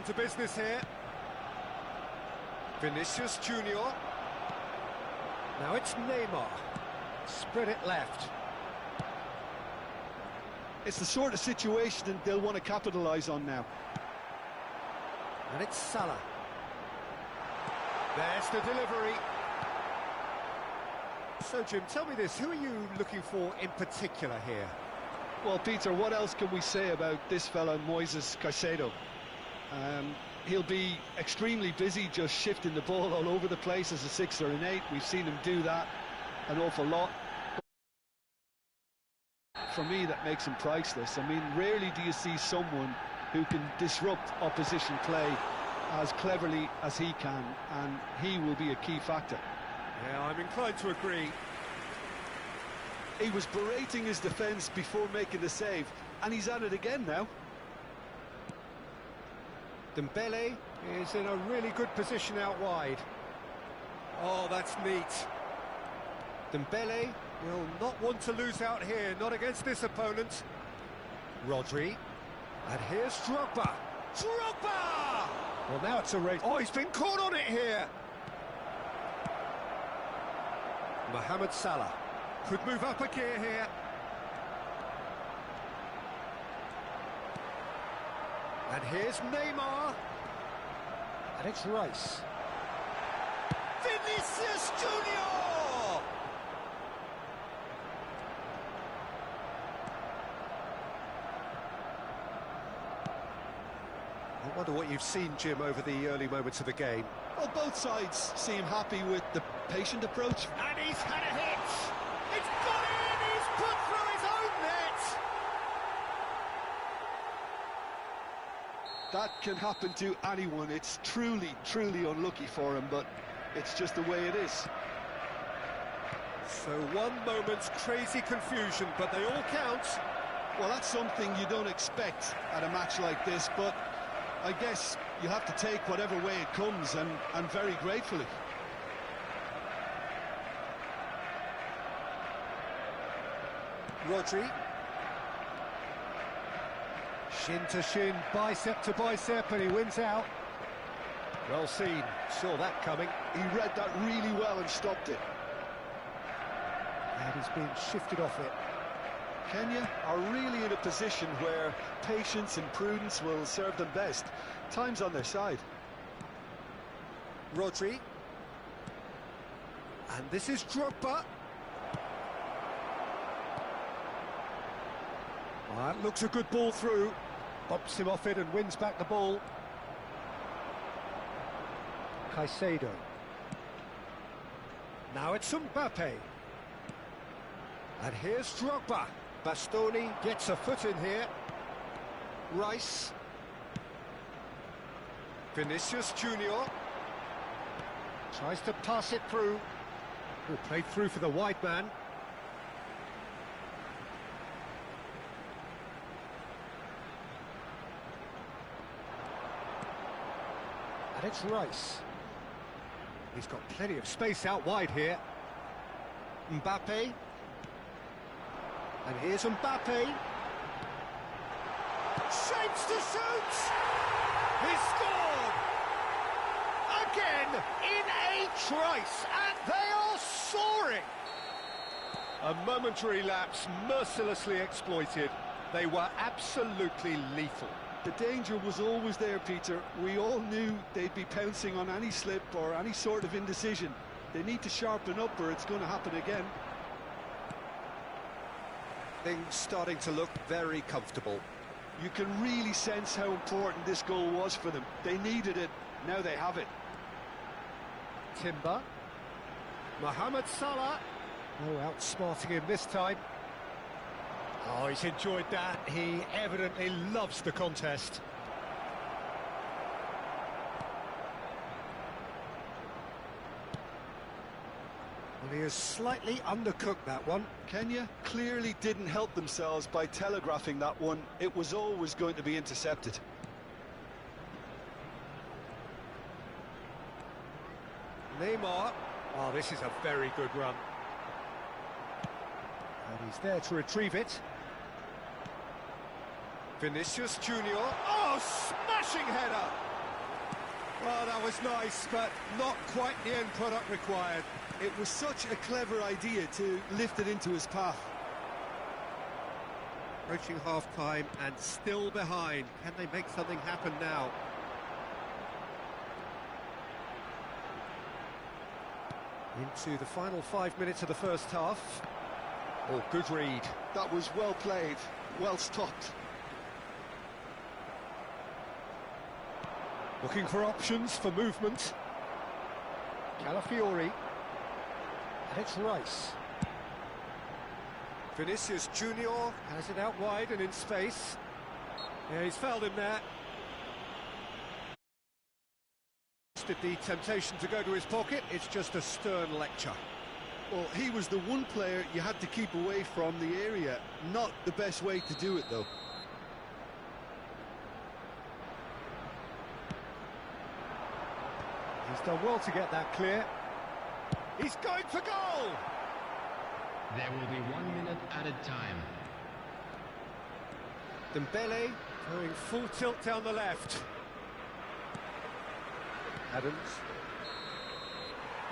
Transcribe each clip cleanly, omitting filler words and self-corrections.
down to business here. Vinicius Junior. Now it's Neymar. Spread it left. It's the sort of situation they'll want to capitalise on now. And it's Salah. There's the delivery. So, Jim, tell me this, who are you looking for in particular here? Well, Peter, what else can we say about this fella, Moises Caicedo? He'll be extremely busy just shifting the ball all over the place as a 6 or an 8. We've seen him do that an awful lot. For me, that makes him priceless. I mean, rarely do you see someone who can disrupt opposition play as cleverly as he can, and he will be a key factor. Yeah, I'm inclined to agree. He was berating his defence before making the save, and he's at it again now. Dembele is in a really good position out wide. Oh, that's neat. Dembele will not want to lose out here, not against this opponent. Rodri. And here's Drogba. Drogba! Well, now it's a race. Oh, he's been caught on it here. Mohamed Salah could move up a gear here. And here's Neymar. And it's Rice. Vinicius Junior! I wonder what you've seen, Jim, over the early moments of the game. Well, both sides seem happy with the patient approach. And he's had a hit! It's got in! He's put through his own net! That can happen to anyone. It's truly, truly unlucky for him, but it's just the way it is. So one moment's crazy confusion, but they all count. Well, that's something you don't expect at a match like this, but I guess you have to take whatever way it comes, and very gratefully. Rodri. Shin to shin, bicep to bicep, and he wins out. Well seen, saw that coming. He read that really well and stopped it. And he's been shifted off it. Kenya are really in a position where patience and prudence will serve them best. Time's on their side. Rodri. And this is Drogba. That looks a good ball through. Bumps him off it and wins back the ball. Caicedo. Now it's Mbappe. And here's Drogba. Bastoni gets a foot in here. Rice. Vinicius Junior. Tries to pass it through. Oh, played through for the wide man. And it's Rice. He's got plenty of space out wide here. Mbappe. And here's Mbappe. Shapes to shoot! He scored! Again, in a trice, and they are soaring! A momentary lapse, mercilessly exploited. They were absolutely lethal. The danger was always there, Peter. We all knew they'd be pouncing on any slip or any sort of indecision. They need to sharpen up or it's going to happen again. Things starting to look very comfortable. You can really sense how important this goal was for them. They needed it, now they have it. Timber. Mohamed Salah. Oh, outsmarting him this time. Oh, he's enjoyed that. He evidently loves the contest. Well, he has slightly undercooked that one. Kenya clearly didn't help themselves by telegraphing that one. It was always going to be intercepted. Neymar. Oh, this is a very good run. And he's there to retrieve it. Vinicius Junior. Oh, smashing header! Oh, that was nice, but not quite the end product required. It was such a clever idea to lift it into his path. Approaching half-time and still behind. Can they make something happen now? Into the final 5 minutes of the first half. Oh, good read. That was well played, well stopped. Looking for options for movement. Calafiori. And it's Rice. Vinicius Junior has it out wide and in space. Yeah, he's fouled him there. The temptation to go to his pocket, it's just a stern lecture. Well, he was the one player you had to keep away from the area. Not the best way to do it, though. He's done well to get that clear. He's going for goal! There will be 1 minute added time. Dembele going full tilt down the left. Adams.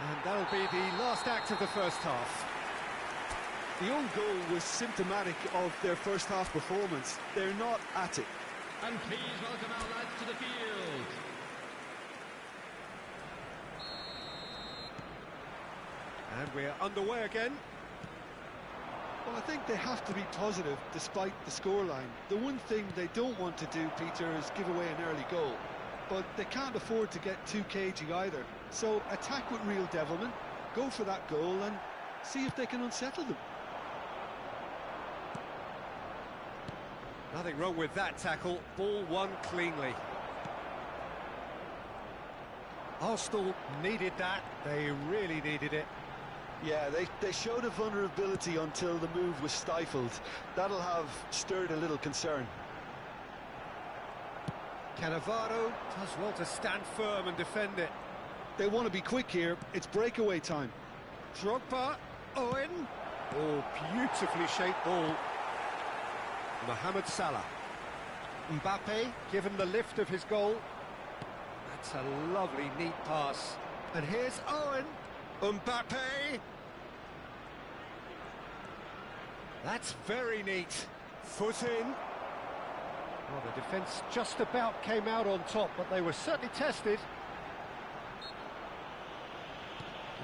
And that'll be the last act of the first half. The own goal was symptomatic of their first half performance. They're not at it. And please welcome our lads to the field. And we're underway again. Well, I think they have to be positive despite the scoreline. The one thing they don't want to do, Peter, is give away an early goal. But they can't afford to get too cagey either. So attack with real devilment, go for that goal and see if they can unsettle them. Nothing wrong with that tackle. Ball won cleanly. Arsenal needed that. They really needed it. Yeah, they showed a vulnerability until the move was stifled. That'll have stirred a little concern. Cannavaro does well to stand firm and defend it. They want to be quick here. It's breakaway time. Drogba, Owen. Oh, beautifully shaped ball. Mohamed Salah. Mbappe, given the lift of his goal. That's a lovely, neat pass. And here's Owen. Mbappe. That's very neat. Foot in. Well, the defence just about came out on top, but they were certainly tested.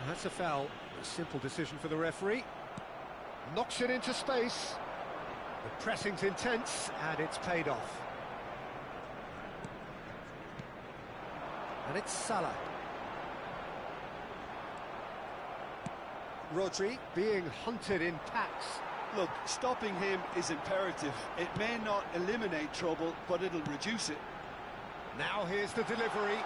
And that's a foul. A simple decision for the referee. Knocks it into space. The pressing's intense, and it's paid off. And it's Salah. Rodri being hunted in packs. Look, stopping him is imperative. It may not eliminate trouble, but it'll reduce it. Now here's the delivery.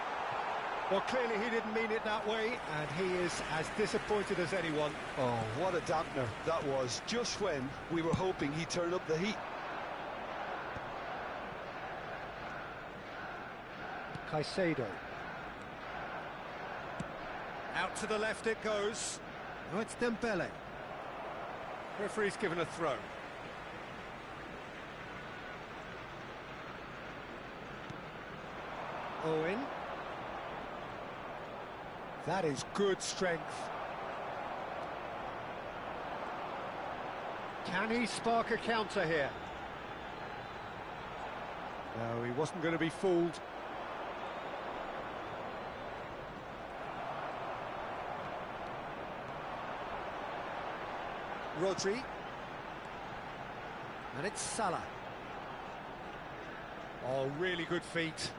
Well, clearly he didn't mean it that way, and he is as disappointed as anyone. Oh, what a dampener that was, just when we were hoping he'd turn up the heat. Caicedo. Out to the left it goes. Oh, it's Dembele. Referee's given a throw. Owen. That is good strength. Can he spark a counter here? No, he wasn't going to be fooled. Rodri. And it's Salah. Oh, really good feet.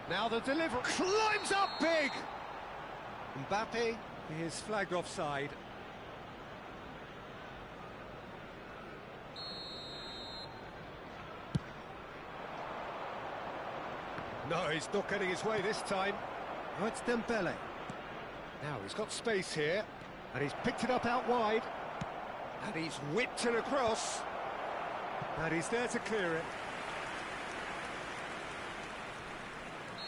Now the delivery climbs up big. Mbappe is flagged offside. No, he's not getting his way this time. Oh, it's Dembele. Now he's got space here, and he's picked it up out wide, and he's whipped it across, and he's there to clear it.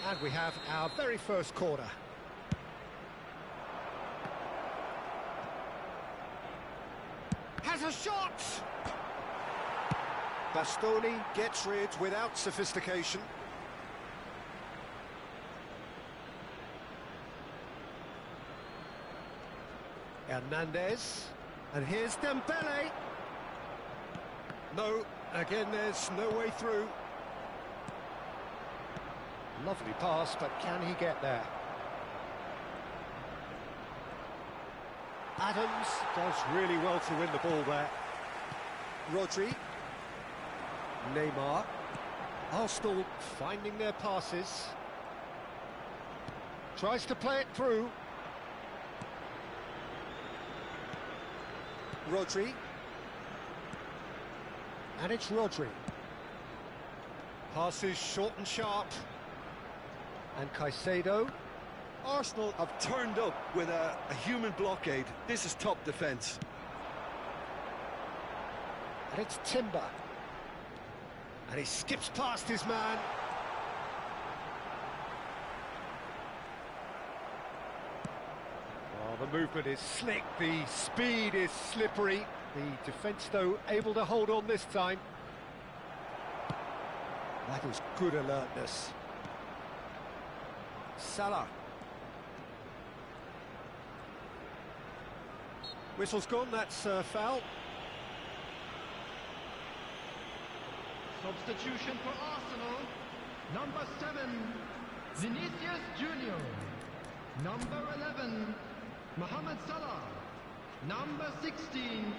And we have our very first corner. Has a shot! Bastoni gets rid without sophistication. Hernandez, and here's Dembele. No, again there's no way through. Lovely pass, but can he get there? Adams does really well to win the ball there. Rodri. Neymar. Arsenal finding their passes. Tries to play it through. Rodri. And it's Rodri. Passes short and sharp. And Caicedo. Arsenal have turned up with a human blockade. This is top defence. And it's Timber. And he skips past his man. Oh, the movement is slick, the speed is slippery. The defence, though, able to hold on this time. That is good alertness. Salah. Whistle's gone, that's foul. Substitution for Arsenal. Number 7, Vinicius Junior. Number 11, Mohamed Salah. Number 16,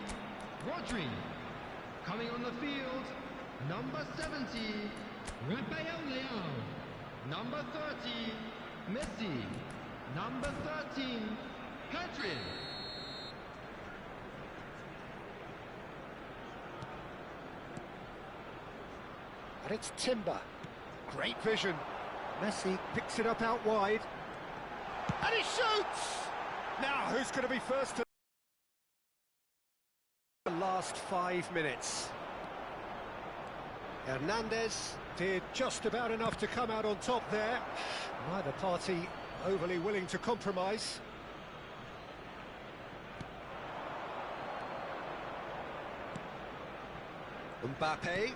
Rodri. Coming on the field, number 70, Rafael Leao. Number 30, Messi. Number 13, Pedri. And it's Timber. Great vision. Messi picks it up out wide. And he shoots! Now, who's going to be first to the last 5 minutes? Hernandez did just about enough to come out on top there. Neither party overly willing to compromise. Mbappe.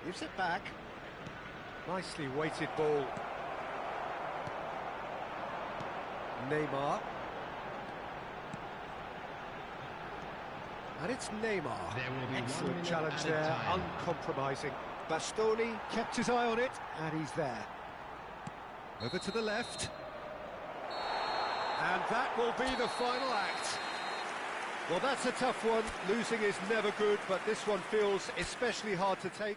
Gives it back. Nicely weighted ball. Neymar. And it's Neymar. There will be 1 Excellent minute challenge added there, time. uncompromising. Bastoni kept his eye on it, and he's there. Over to the left. And that will be the final act. Well, that's a tough one. Losing is never good, but this one feels especially hard to take.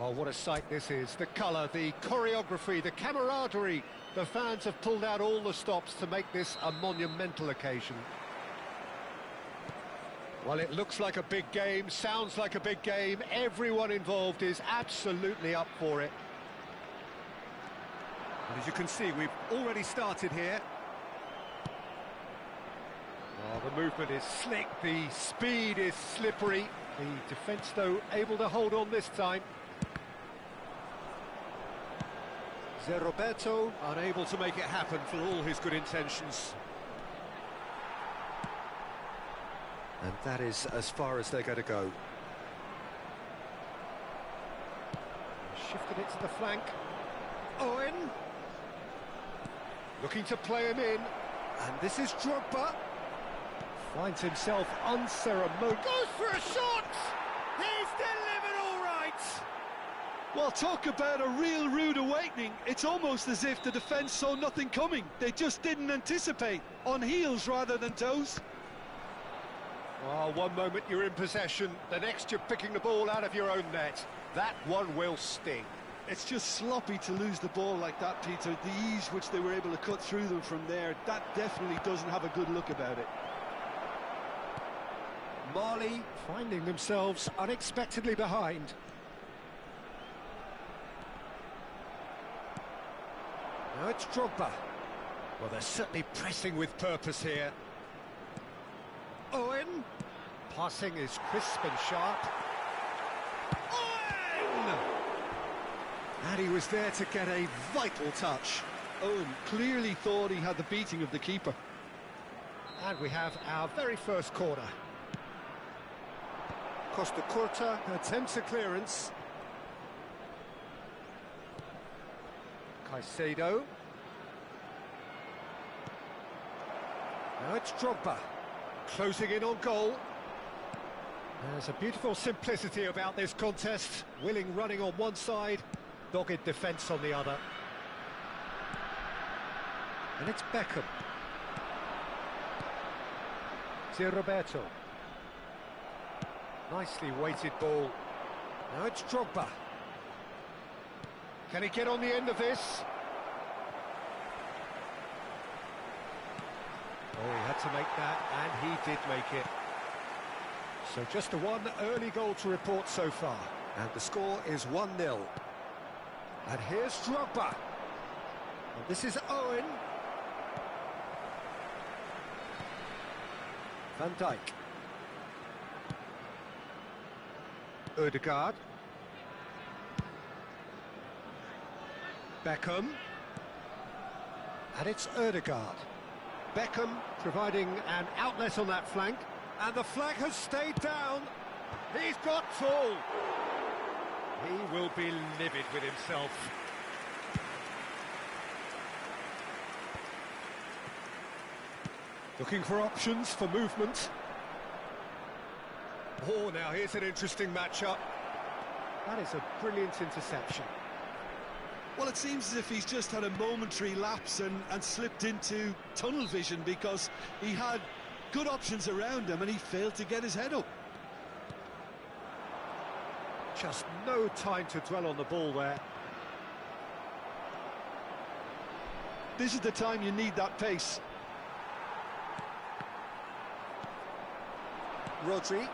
Well, what a sight this is. The colour, the choreography, the camaraderie. The fans have pulled out all the stops to make this a monumental occasion. Well, it looks like a big game, sounds like a big game. Everyone involved is absolutely up for it. And as you can see, we've already started here. Oh, the movement is slick, the speed is slippery. The defence, though, able to hold on this time. Roberto unable to make it happen for all his good intentions. And that is as far as they're going to go. Shifted it to the flank. Owen. Looking to play him in. And this is Drogba. Finds himself unceremonious. Goes for a shot! He's delivered all right! Well, talk about a real rude awakening. It's almost as if the defence saw nothing coming. They just didn't anticipate. On heels rather than toes. Well, one moment you're in possession, the next you're picking the ball out of your own net. That one will sting. It's just sloppy to lose the ball like that, Peter. The ease which they were able to cut through them from there, that definitely doesn't have a good look about it. Mali finding themselves unexpectedly behind. Now it's Drogba. Well, they're certainly pressing with purpose here. Owen. Passing is crisp and sharp. Owen! And he was there to get a vital touch. Owen clearly thought he had the beating of the keeper. And we have our very first corner. Costa Curta attempts a clearance. Caicedo. Now it's Drogba. Closing in on goal. There's a beautiful simplicity about this contest. Willing running on one side, dogged defence on the other. And it's Beckham. Roberto. Nicely weighted ball. Now it's Drogba. Can he get on the end of this? Oh, he had to make that, and he did make it. So just the one early goal to report so far. And the score is 1-0. And here's Drogba. And this is Owen. Van Dijk. Ødegaard. Beckham. And it's Ødegaard. Beckham providing an outlet on that flank. And the flag has stayed down. He's got full. He will be livid with himself. Looking for options for movement. Oh, now here's an interesting matchup. That is a brilliant interception. Well, it seems as if he's just had a momentary lapse and slipped into tunnel vision, because he had good options around him and he failed to get his head up. Just no time to dwell on the ball there. This is the time you need that pace. Rodri.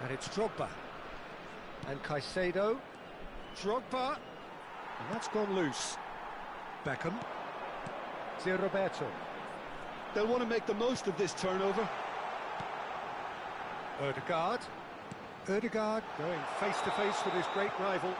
And it's Drogba. And Caicedo. Drogba. And that's gone loose. Beckham. Roberto. They'll want to make the most of this turnover. Ødegaard. Ødegaard going face-to-face with his great rival.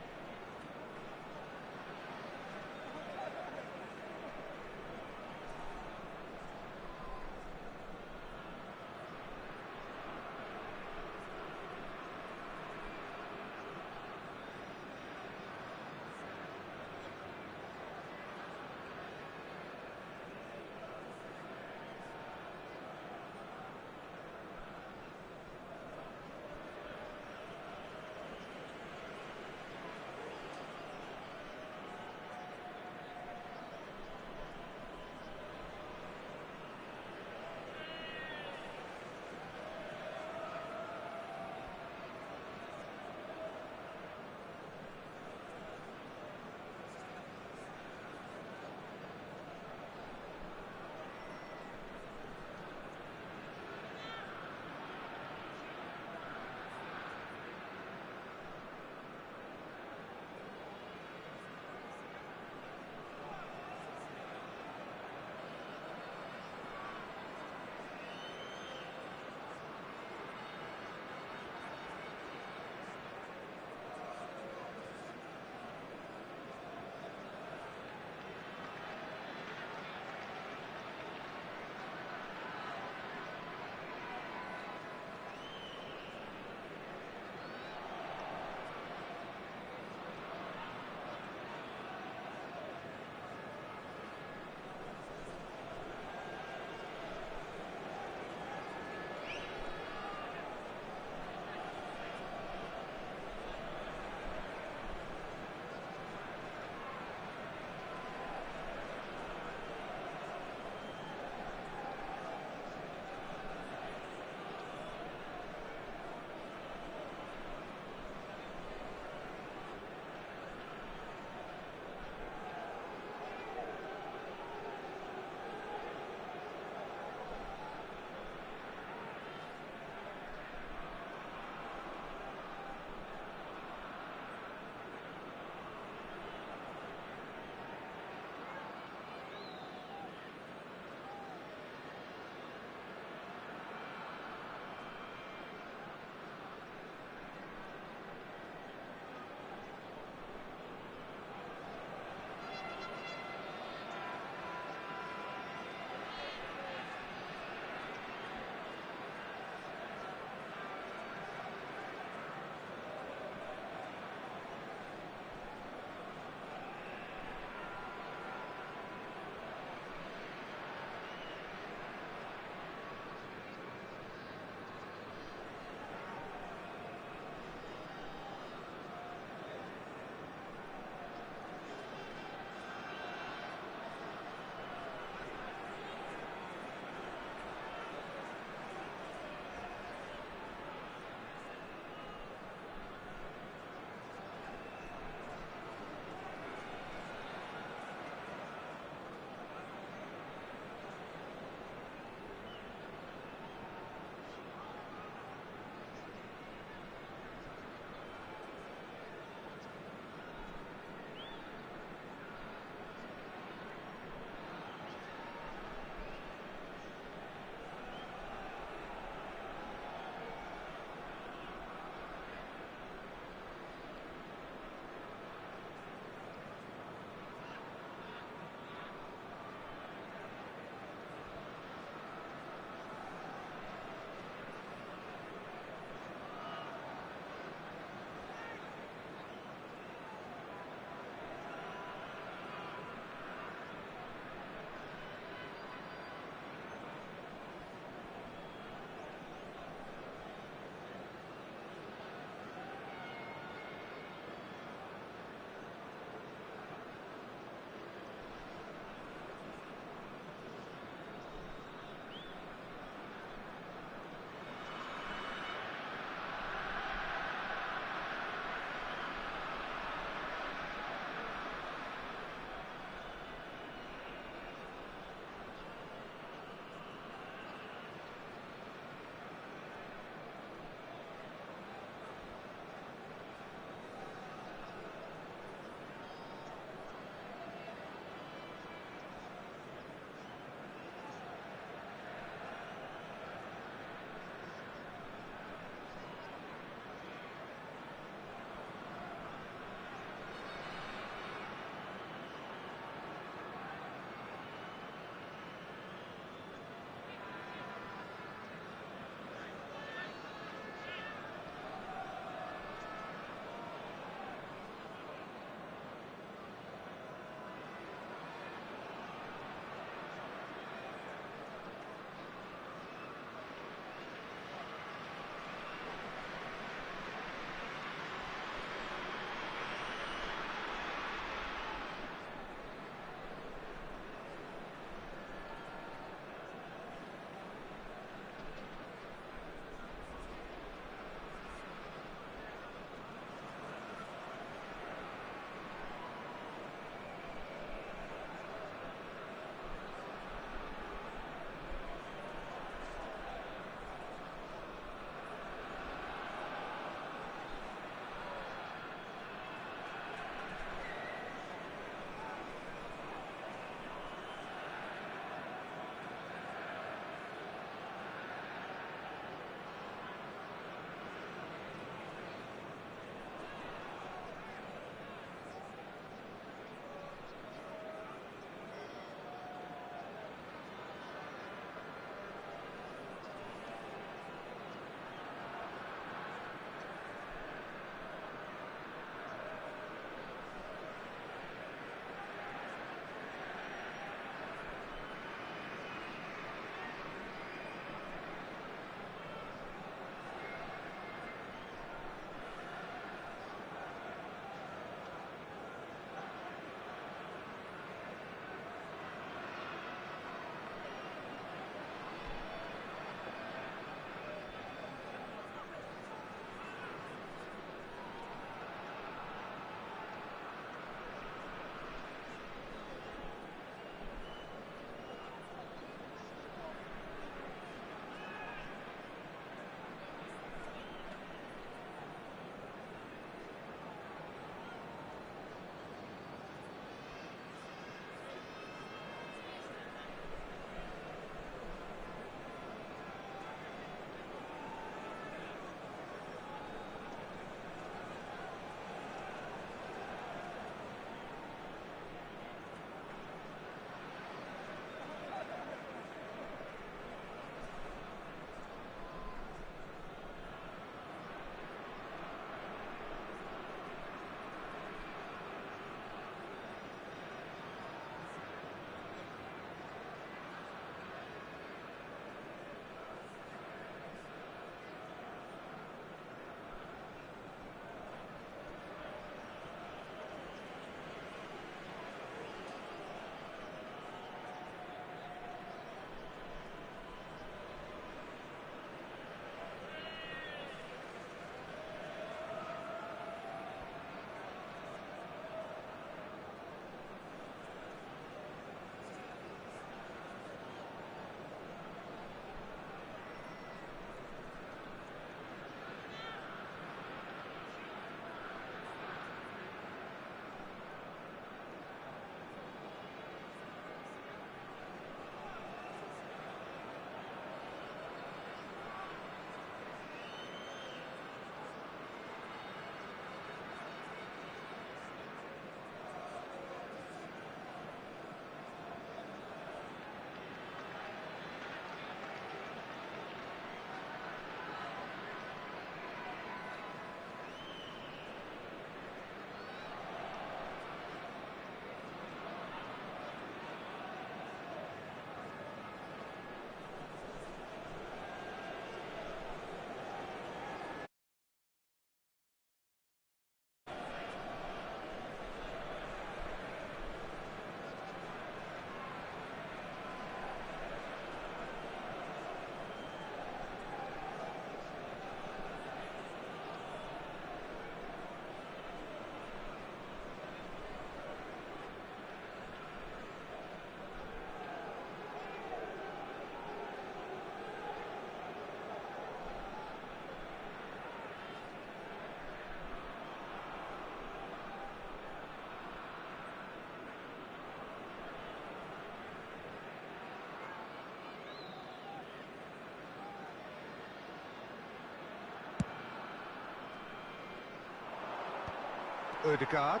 Odegaard.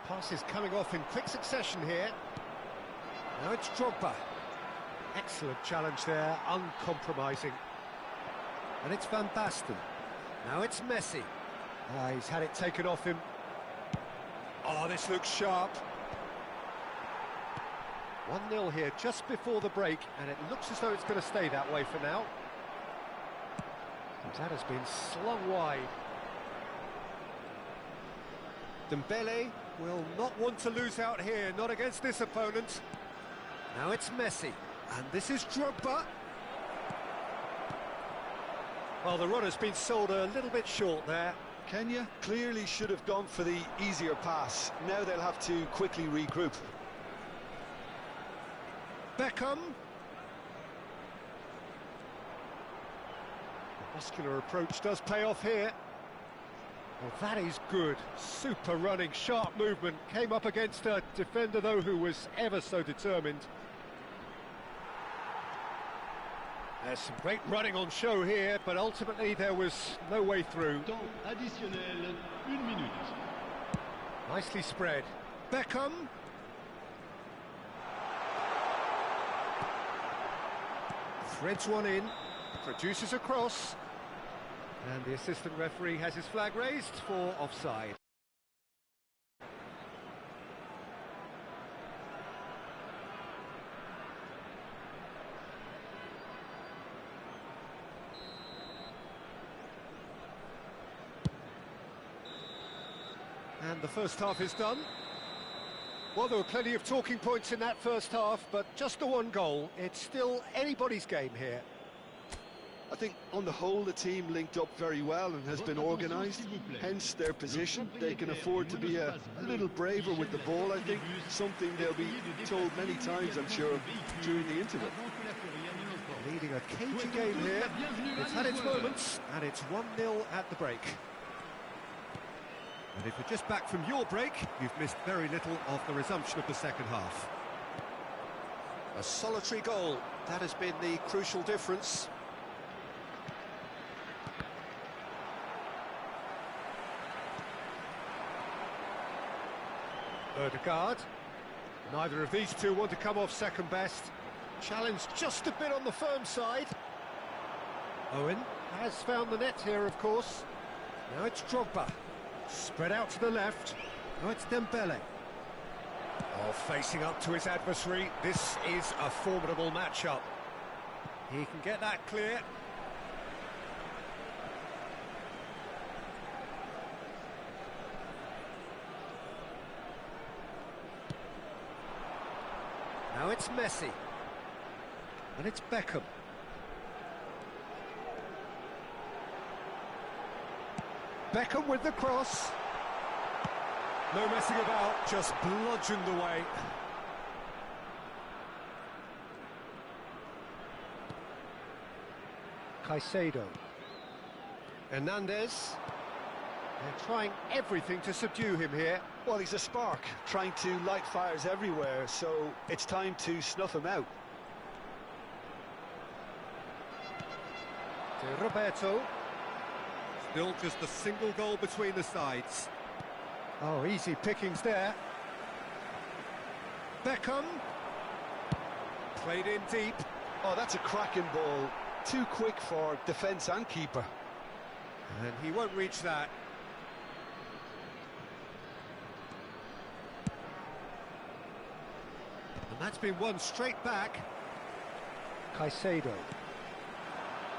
Passes coming off in quick succession here. Now it's Drogba. Excellent challenge there, uncompromising. And it's Van Basten. Now it's Messi. He's had it taken off him. Oh, this looks sharp. 1-0 here just before the break, and it looks as though it's going to stay that way for now. That has been slung wide. Dembele will not want to lose out here, not against this opponent. Now it's Messi, and this is Drogba. Well, the run has been sold a little bit short there. Kenya clearly should have gone for the easier pass. Now they'll have to quickly regroup. Beckham. The muscular approach does pay off here. Well, that is good. Super running, sharp movement. Came up against a defender, though, who was ever so determined. There's some great running on show here, but ultimately there was no way through. Temps additionnel, 1 minute. Nicely spread. Beckham. Threads one in, produces a cross. And the assistant referee has his flag raised for offside. And the first half is done. Well, there were plenty of talking points in that first half, but just the one goal. It's still anybody's game here. I think on the whole the team linked up very well and has been organised, hence their position. They can afford to be a little braver with the ball, I think, something they'll be told many times, I'm sure, during the interval. Leading a cagey game here. It's had its moments, and it's 1-0 at the break. And if you're just back from your break, you've missed very little of the resumption of the second half. A solitary goal, that has been the crucial difference. Odegaard. Neither of these two want to come off second best. Challenge just a bit on the firm side. Owen has found the net here, of course. Now it's Drogba. Spread out to the left. Now it's Dembele. Oh, facing up to his adversary. This is a formidable matchup. He can get that clear. Now it's Messi. And it's Beckham. Beckham with the cross. No messing about, just bludgeoned away. Caicedo. Hernandez. They're trying everything to subdue him here. Well, he's a spark, trying to light fires everywhere, so it's time to snuff him out. To Roberto. Still just a single goal between the sides. Oh, easy pickings there. Beckham. Played in deep. Oh, that's a cracking ball. Too quick for defence and keeper. And he won't reach that. And that's been won straight back. Caicedo.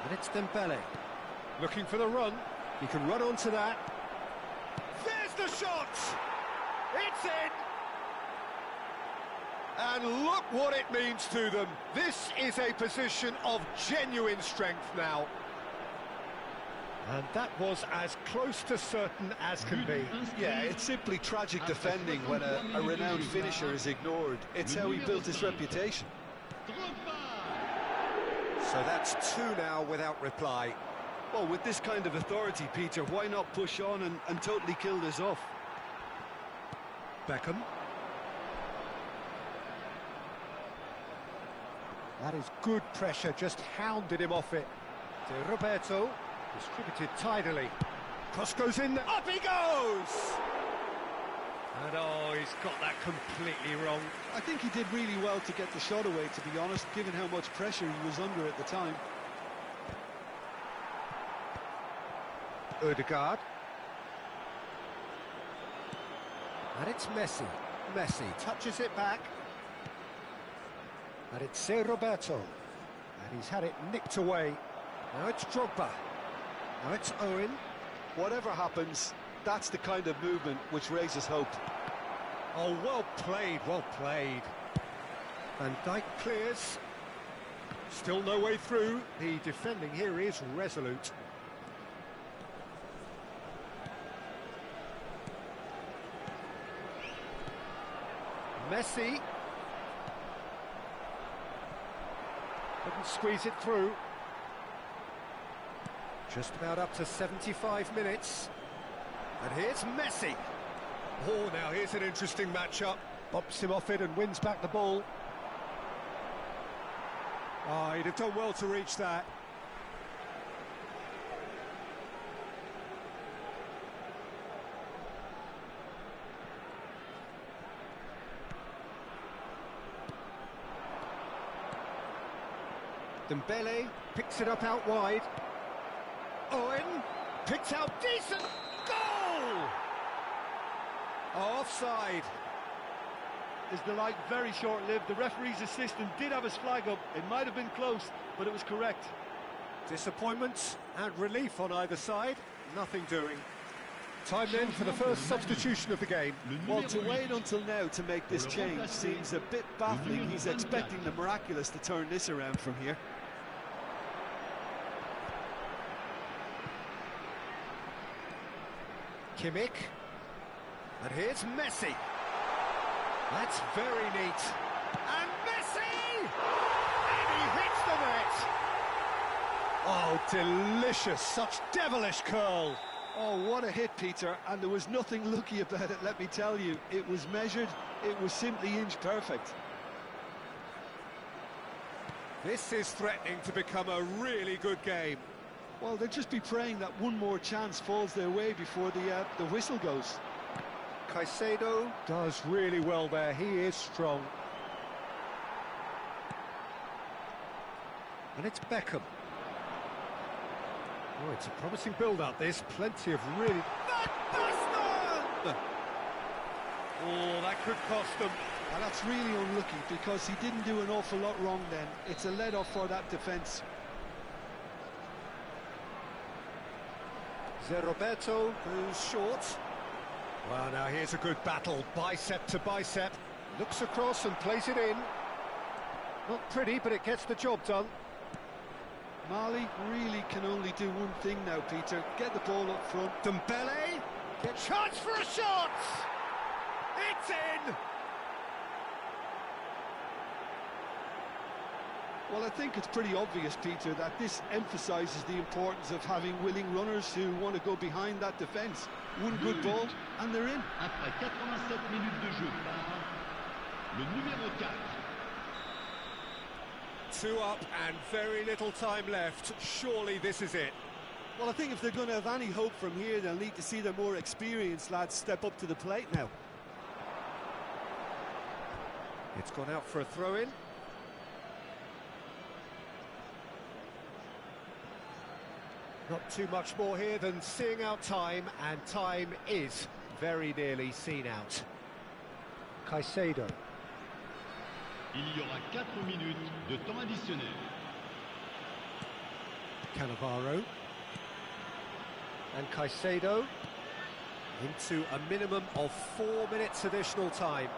And it's Dembele. Looking for the run. He can run onto that. There's the shot! It's in! And look what it means to them. This is a position of genuine strength now. And that was as close to certain as can be. Yeah, it's simply tragic defending when a renowned finisher is ignored. It's how he built his reputation. So that's two now without reply. Well, with this kind of authority, Peter, why not push on and totally kill this off? Beckham. That is good pressure, just hounded him off it. To Roberto, distributed tidily. Cross goes in, up he goes! And oh, he's got that completely wrong. I think he did really well to get the shot away, to be honest, given how much pressure he was under at the time. Odegaard. And it's Messi. Messi touches it back. And it's Roberto. And he's had it nicked away. Now it's Drogba. Now it's Owen. Whatever happens, that's the kind of movement which raises hope. Oh, well played, well played. Van Dijk clears. Still no way through. The defending here is resolute. Messi. Couldn't squeeze it through. Just about up to 75 minutes. And here's Messi. Oh, now here's an interesting matchup. Bops him off it and wins back the ball. Oh, he'd have done well to reach that. Dembele picks it up out wide. Owen picks out decent. Goal! Offside. Is the light very short-lived? The referee's assistant did have his flag up. It might have been close, but it was correct. Disappointment and relief on either side. Nothing doing. Time then for the first substitution of the game. Well, to wait until now to make this change seems a bit baffling. He's expecting the miraculous to turn this around from here. Kimmich. And here's Messi. That's very neat. And Messi! And he hits the net! Oh, delicious. Such devilish curl. Oh, what a hit, Peter. And there was nothing lucky about it, let me tell you. It was measured. It was simply inch perfect. This is threatening to become a really good game. Well, they'll just be praying that one more chance falls their way before the whistle goes. Caicedo does really well there. He is strong. And it's Beckham. Oh, it's a promising build-up, this. Plenty of really... Van Basten! Oh, that could cost them. And that's really unlucky, because he didn't do an awful lot wrong then. It's a let-off for that defence. Roberto goes short. Well, now here's a good battle, bicep to bicep. Looks across and plays it in. Not pretty, but it gets the job done. Mali really can only do one thing now, Peter. Get the ball up front. Dembele gets chance for a shot! It's in! Well, I think it's pretty obvious, Peter, that this emphasises the importance of having willing runners who want to go behind that defence. One good ball, and they're in. Après 87 minutes de jeu par le numéro 4. 2 up and very little time left. Surely this is it. Well, I think if they're going to have any hope from here, they'll need to see their more experienced lads step up to the plate now. It's gone out for a throw-in. Not too much more here than seeing out time, and time is very nearly seen out. Caicedo. Il y aura 4 minutes de temps additionnel. Cannavaro. And Caicedo into a minimum of 4 minutes additional time.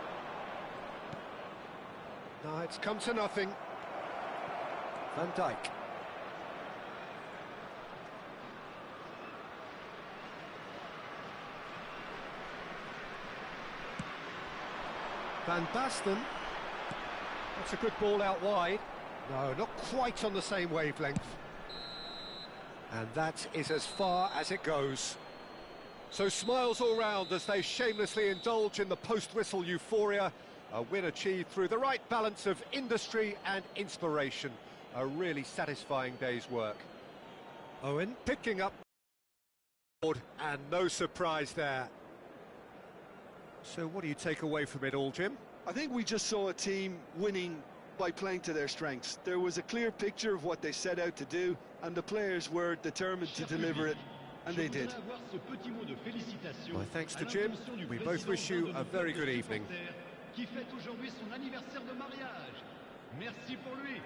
Now it's come to nothing. Van Dijk. Van Basten. That's a good ball out wide. No, not quite on the same wavelength. And that is as far as it goes. So smiles all round as they shamelessly indulge in the post-whistle euphoria. A win achieved through the right balance of industry and inspiration. A really satisfying day's work. Owen picking up And no surprise there. So what do you take away from it all, Jim? I think we just saw a team winning by playing to their strengths. There was a clear picture of what they set out to do, and the players were determined to deliver it, and they did. My thanks to Jim. We both wish you a very good evening. Qui fête aujourd'hui son anniversaire de mariage. Merci pour lui.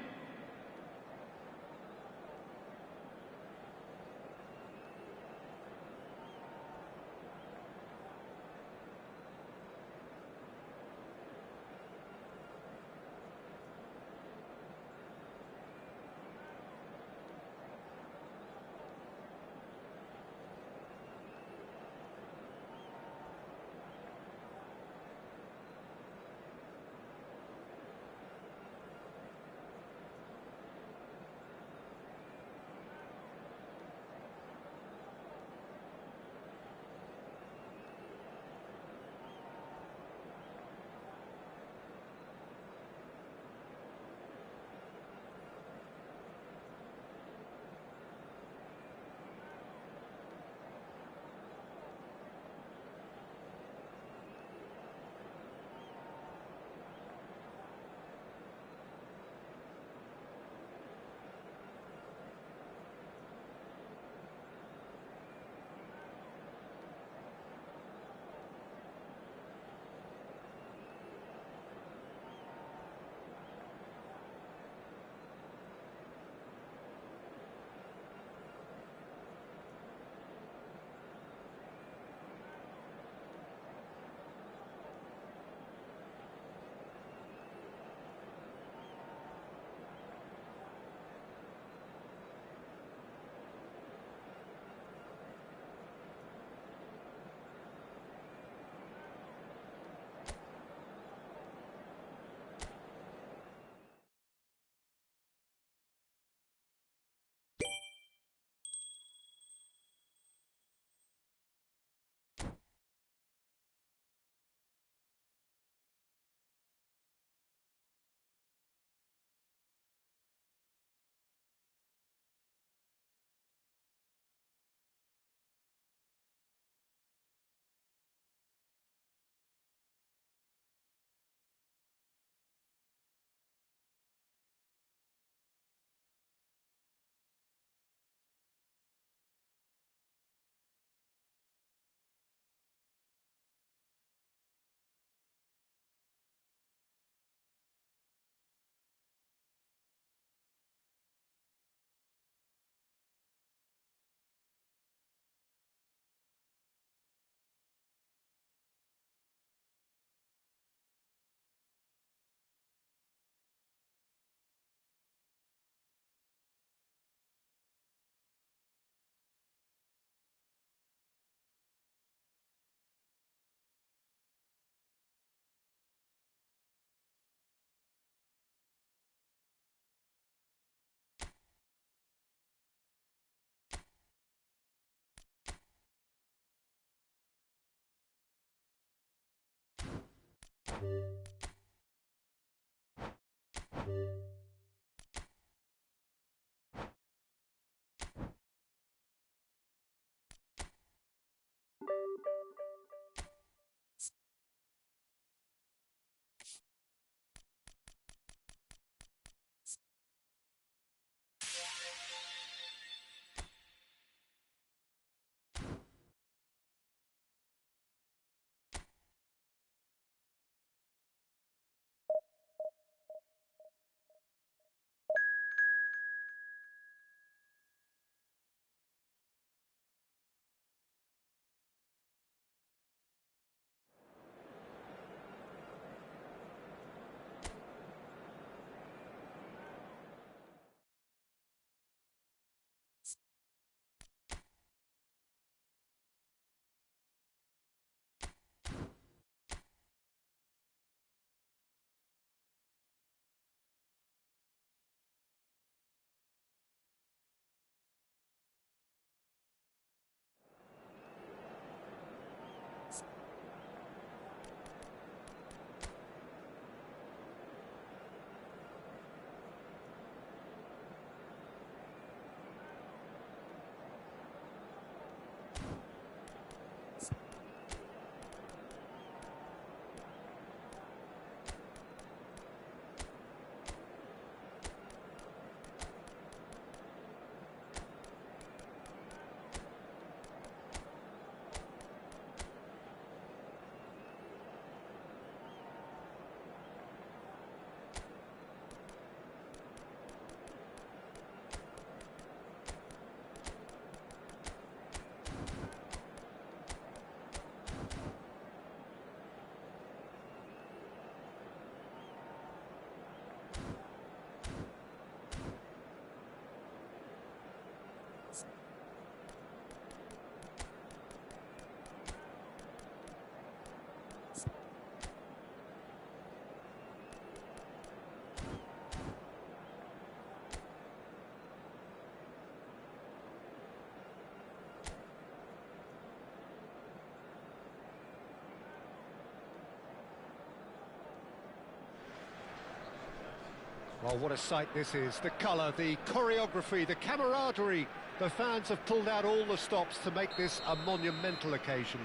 Well, what a sight this is. The colour, the choreography, the camaraderie. The fans have pulled out all the stops to make this a monumental occasion.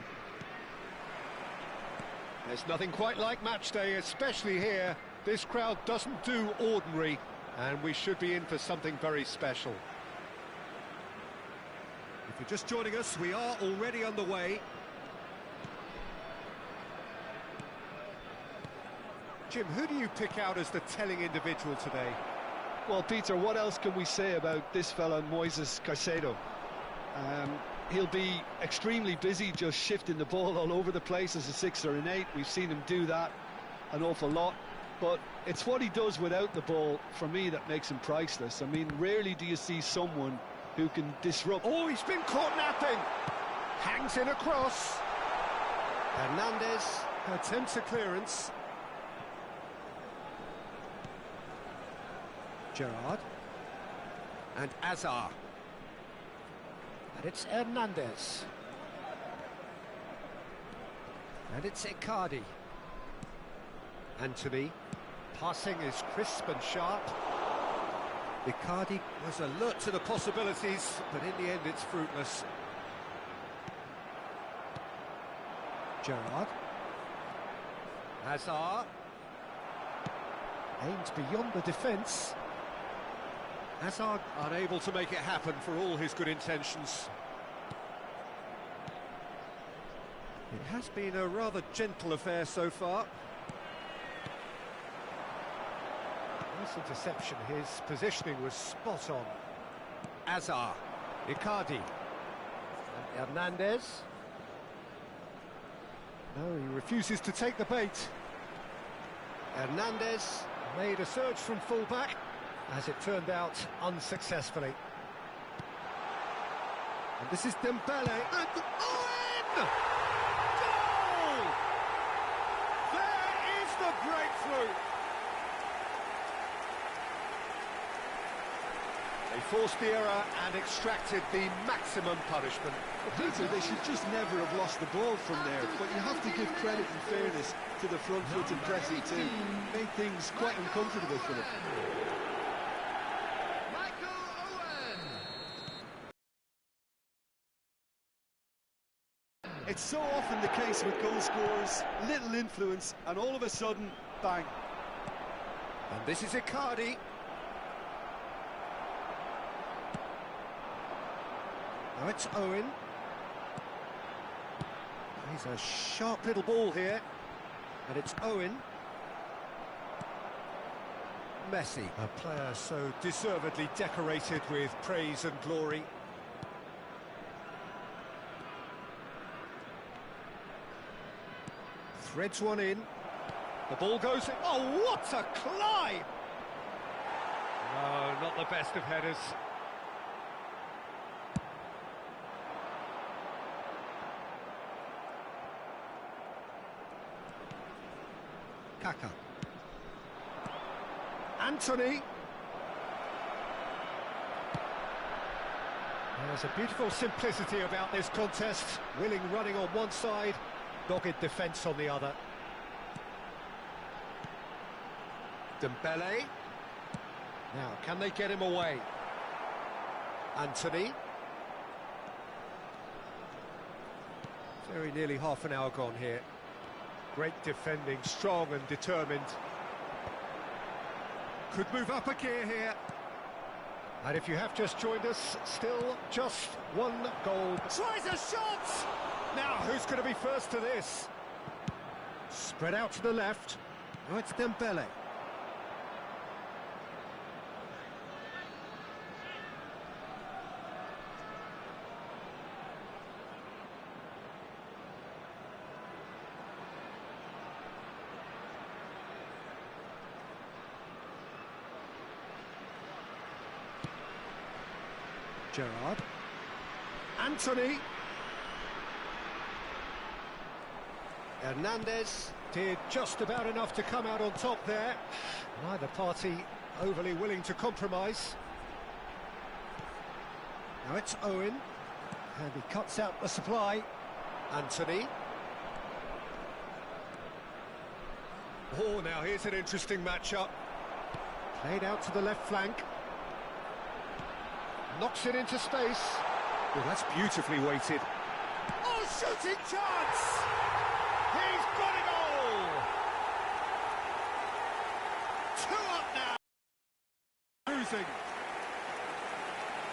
There's nothing quite like match day, especially here. This crowd doesn't do ordinary, and we should be in for something very special. If you're just joining us, we are already underway. Jim, who do you pick out as the telling individual today? Well, Peter, what else can we say about this fella, Moises Caicedo? He'll be extremely busy just shifting the ball all over the place as a 6 or an 8. We've seen him do that an awful lot. But it's what he does without the ball, for me, that makes him priceless. I mean, rarely do you see someone who can disrupt. Oh, he's been caught napping. Hangs in a cross. Hernandez attempts a clearance. Gerrard. And Azar. And it's Hernandez. And it's Icardi. Anthony. Passing is crisp and sharp. Icardi was alert to the possibilities, but in the end it's fruitless. Gerrard. Hazard. Aims beyond the defence. Hazard unable to make it happen for all his good intentions. It has been a rather gentle affair so far. Nice interception, his positioning was spot on. Azar, Icardi, and Hernandez. No, he refuses to take the bait. Hernandez made a surge from full-back, as it turned out, unsuccessfully. And this is Dembele, and Owen! Goal! There is the breakthrough! They forced the error and extracted the maximum punishment. Peter, they should just never have lost the ball from there, but you have to give credit and fairness to the front-footed pressing team. Made things quite uncomfortable for them. It's so often the case with goal scorers, little influence, and all of a sudden, bang. And this is Icardi. Now it's Owen. He's a sharp little ball here. And it's Owen. Messi, a player so deservedly decorated with praise and glory. Threads one in. The ball goes in. Oh, what a climb! No, not the best of headers. Kaka. Anthony. There's a beautiful simplicity about this contest. Willing running on one side, dogged defence on the other. Dembele. Now, can they get him away? Anthony. Very nearly half an hour gone here. Great defending, strong and determined. Could move up a gear here. And if you have just joined us, still just one goal. Tries a shot! Now, who's going to be first to this? Spread out to the left. Now it's Dembele. Gerrard. Anthony. Hernandez did just about enough to come out on top there. Neither party overly willing to compromise. Now it's Owen. And he cuts out the supply. Anthony. Oh, now here's an interesting matchup. Played out to the left flank. Knocks it into space. Well, that's beautifully weighted. Oh, shooting chance! He's got a goal! 2 up now. Losing.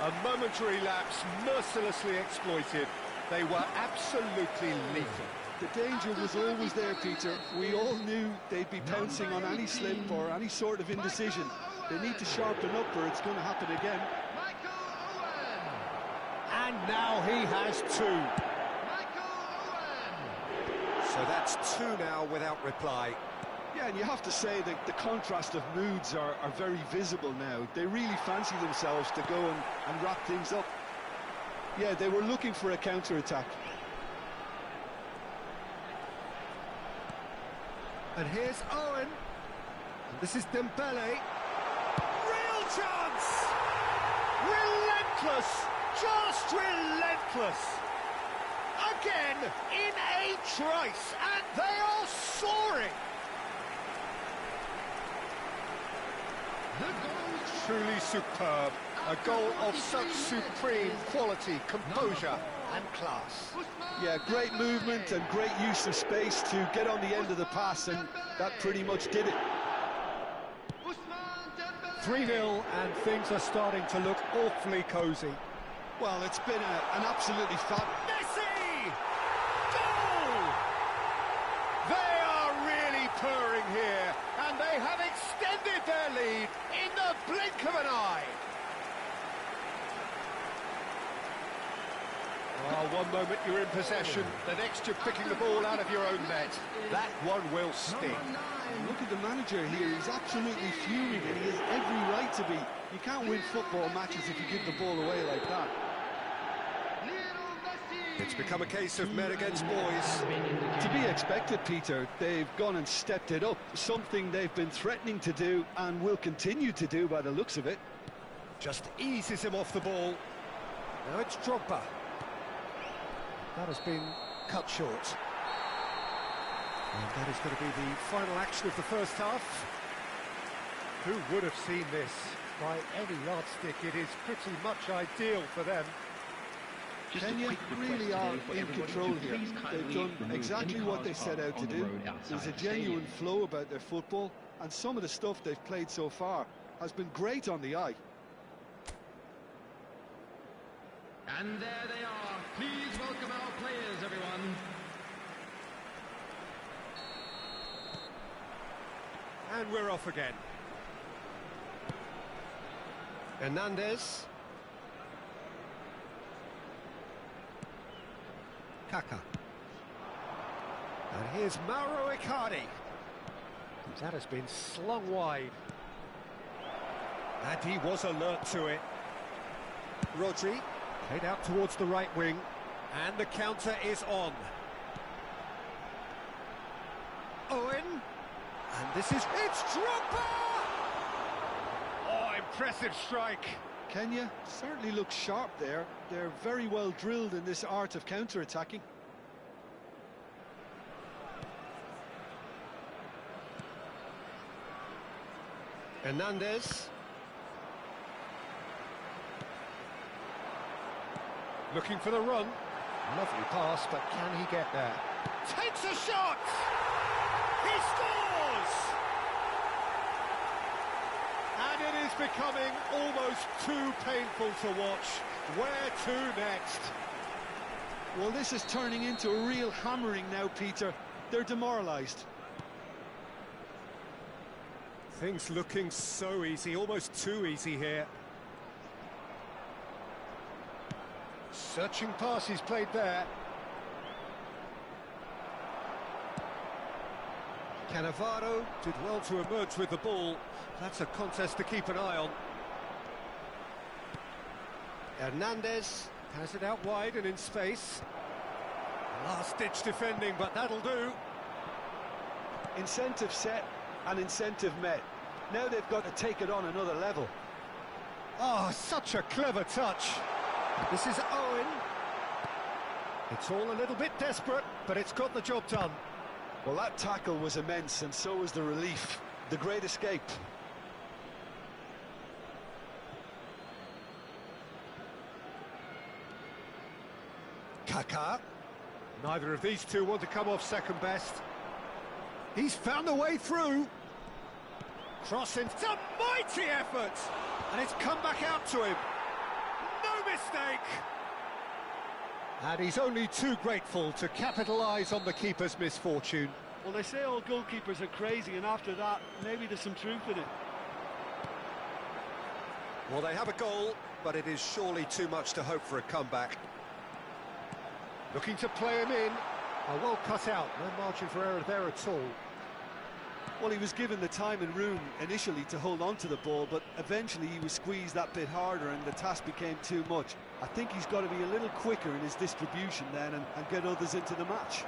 A momentary lapse, mercilessly exploited. They were absolutely lethal. The danger was always there, Peter. We all knew they'd be pouncing on any slip or any sort of indecision. They need to sharpen up or it's going to happen again. And now he has 2. So that's 2 now without reply. Yeah, and you have to say that the contrast of moods are very visible now. They really fancy themselves to go and wrap things up. Yeah, they were looking for a counter-attack. And here's Owen. And this is Dembele. Real chance! Relentless! Just relentless! Again, in a trice, and they are soaring! Truly superb. A goal of such supreme quality, composure and class. Yeah, great movement and great use of space to get on the end of the pass, and that pretty much did it. 3-0, and things are starting to look awfully cosy. Well, it's been an absolutely Messi! Goal! They are really purring here, and they have extended their lead in the blink of an eye. Oh, one moment you're in possession, the next you're picking the ball out of your own net. That one will sting. Look at the manager here, he's absolutely fuming and he has every right to be. You can't win football matches if you give the ball away like that. It's become a case of men against boys. To be expected, Peter. They've gone and stepped it up, something they've been threatening to do and will continue to do by the looks of it. Just eases him off the ball. Now it's Drogba. That has been cut short. And that is going to be the final action of the first half. Who would have seen this? By any yardstick, it is pretty much ideal for them. Kenya really are in control here. They've done exactly what they set out to do. There's a genuine flow about their football, and some of the stuff they've played so far has been great on the eye. And there they are. Please welcome our players, everyone. And we're off again. Hernandez. Kaka. And here's Mauro Icardi. That has been slung wide. And he was alert to it. Rodri. Played out towards the right wing, and the counter is on. Owen, and this is... It's Drogba! Oh, impressive strike. Kenya certainly looks sharp there. They're very well drilled in this art of counter-attacking. Hernandez. Looking for the run. Lovely pass, but can he get there? Takes a shot! He scores! And it is becoming almost too painful to watch. Where to next? Well, this is turning into a real hammering now, Peter. They're demoralised. Things looking so easy, almost too easy here. Searching pass he's played there. Cannavaro did well to emerge with the ball. That's a contest to keep an eye on. Hernandez has it out wide and in space. Last-ditch defending, but that'll do. Incentive set and incentive met. Now they've got to take it on another level. Oh, such a clever touch. This is Owen. It's all a little bit desperate, but it's got the job done. Well, that tackle was immense, and so was the relief. The great escape. Kaká. Neither of these two want to come off second best. He's found a way through. Crossing. It's a mighty effort! And it's come back out to him. No mistake! And he's only too grateful to capitalise on the keeper's misfortune. Well, they say all goalkeepers are crazy, and after that, maybe there's some truth in it. Well, they have a goal, but it is surely too much to hope for a comeback. Looking to play him in. Oh, well cut out. No margin for error there at all. Well, he was given the time and room initially to hold on to the ball, but eventually he was squeezed that bit harder and the task became too much. I think he's got to be a little quicker in his distribution then and get others into the match.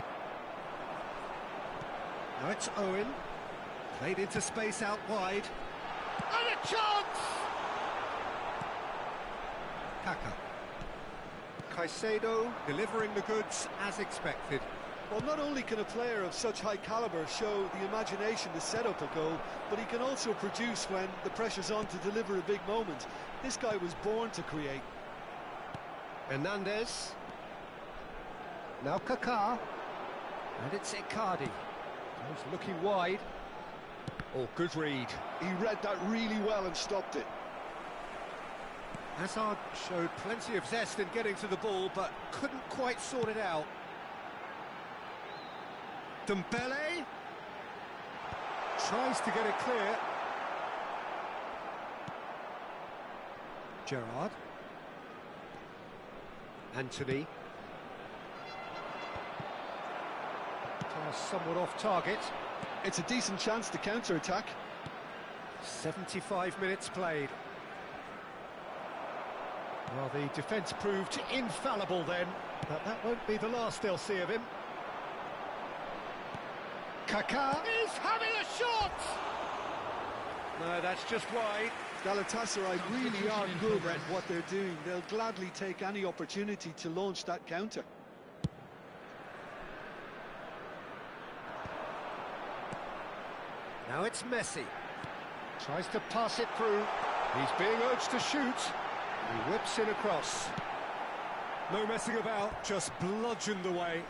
Now it's Owen. Played into space out wide. And a chance! Kaká. Caicedo delivering the goods as expected. Well, not only can a player of such high calibre show the imagination to set up a goal, but he can also produce when the pressure's on to deliver a big moment. This guy was born to create. Hernandez. Now Kaká. And it's Icardi. He's looking wide. Oh, good read. He read that really well and stopped it. Hazard showed plenty of zest in getting to the ball, but couldn't quite sort it out. Dembele tries to get it clear. Gerrard. Anthony. Pass somewhat off target. It's a decent chance to counter-attack. 75 minutes played. Well, the defence proved infallible then, but that won't be the last they'll see of him. Kaká is having a shot! No, that's just wide. Galatasaray really are good at what they're doing. They'll gladly take any opportunity to launch that counter. Now it's Messi. Tries to pass it through. He's being urged to shoot. He whips it across. No messing about, just bludgeoned away.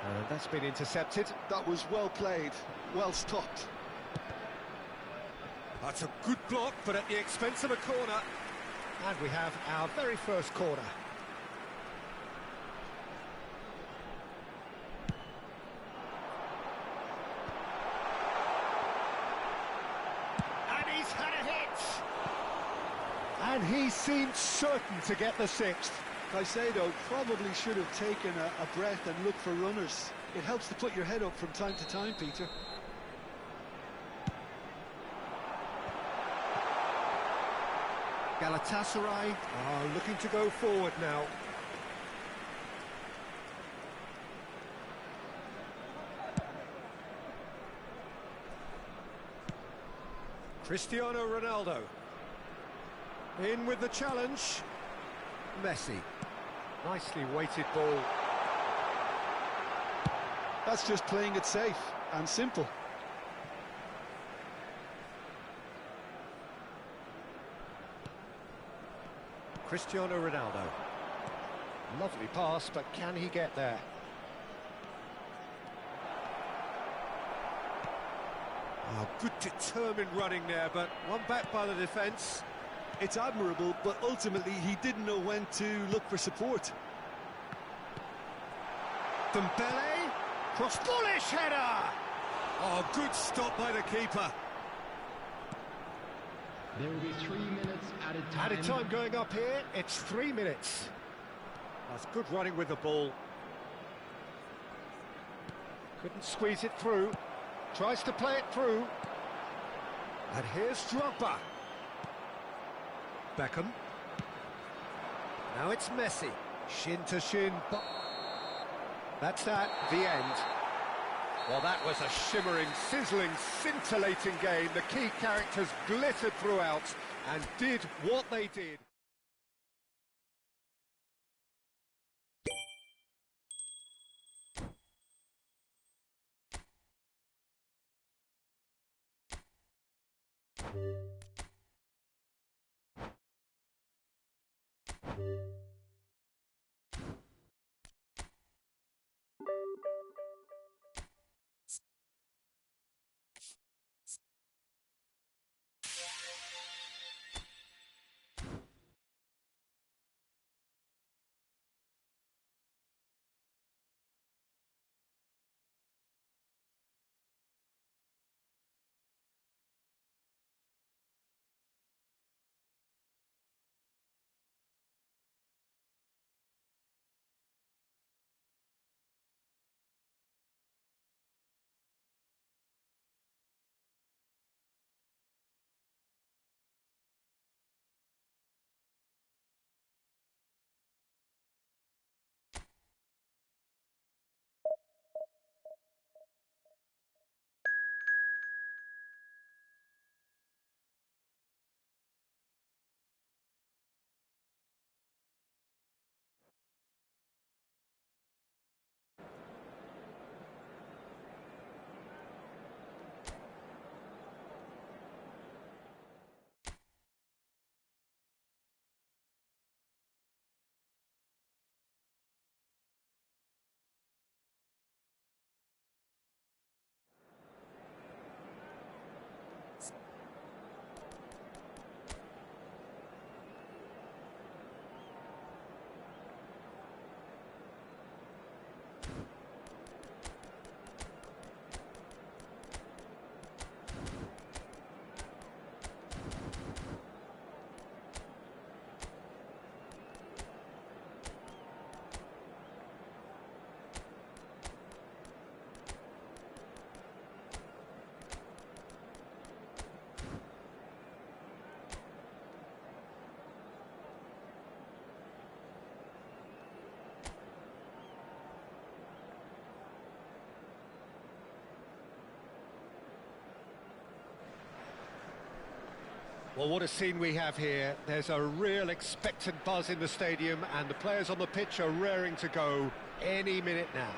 And that's been intercepted. That was well played, well stopped. That's a good block, but at the expense of a corner. And we have our very first corner. And he's had a hit! And he seemed certain to get the sixth. Caicedo probably should have taken a breath and looked for runners. It helps to put your head up from time to time, Peter. Galatasaray are looking to go forward now. Cristiano Ronaldo. In with the challenge. Messi. Nicely weighted ball. That's just playing it safe and simple. Cristiano Ronaldo. Lovely pass, but can he get there? Oh, good determined running there, but one back by the defence. It's admirable, but ultimately he didn't know when to look for support. Dembele, cross, bullish header! Oh, good stop by the keeper. There will be 3 minutes added time. Added time going up here, it's 3 minutes. That's good running with the ball. Couldn't squeeze it through. Tries to play it through. And here's Drogba. Beckham. Now it's Messi. Shin to shin. That's that, the end. Well, that was a shimmering, sizzling, scintillating game. The key characters glittered throughout and did what they did. Well, what a scene we have here. There's a real expectant buzz in the stadium, and the players on the pitch are raring to go any minute now.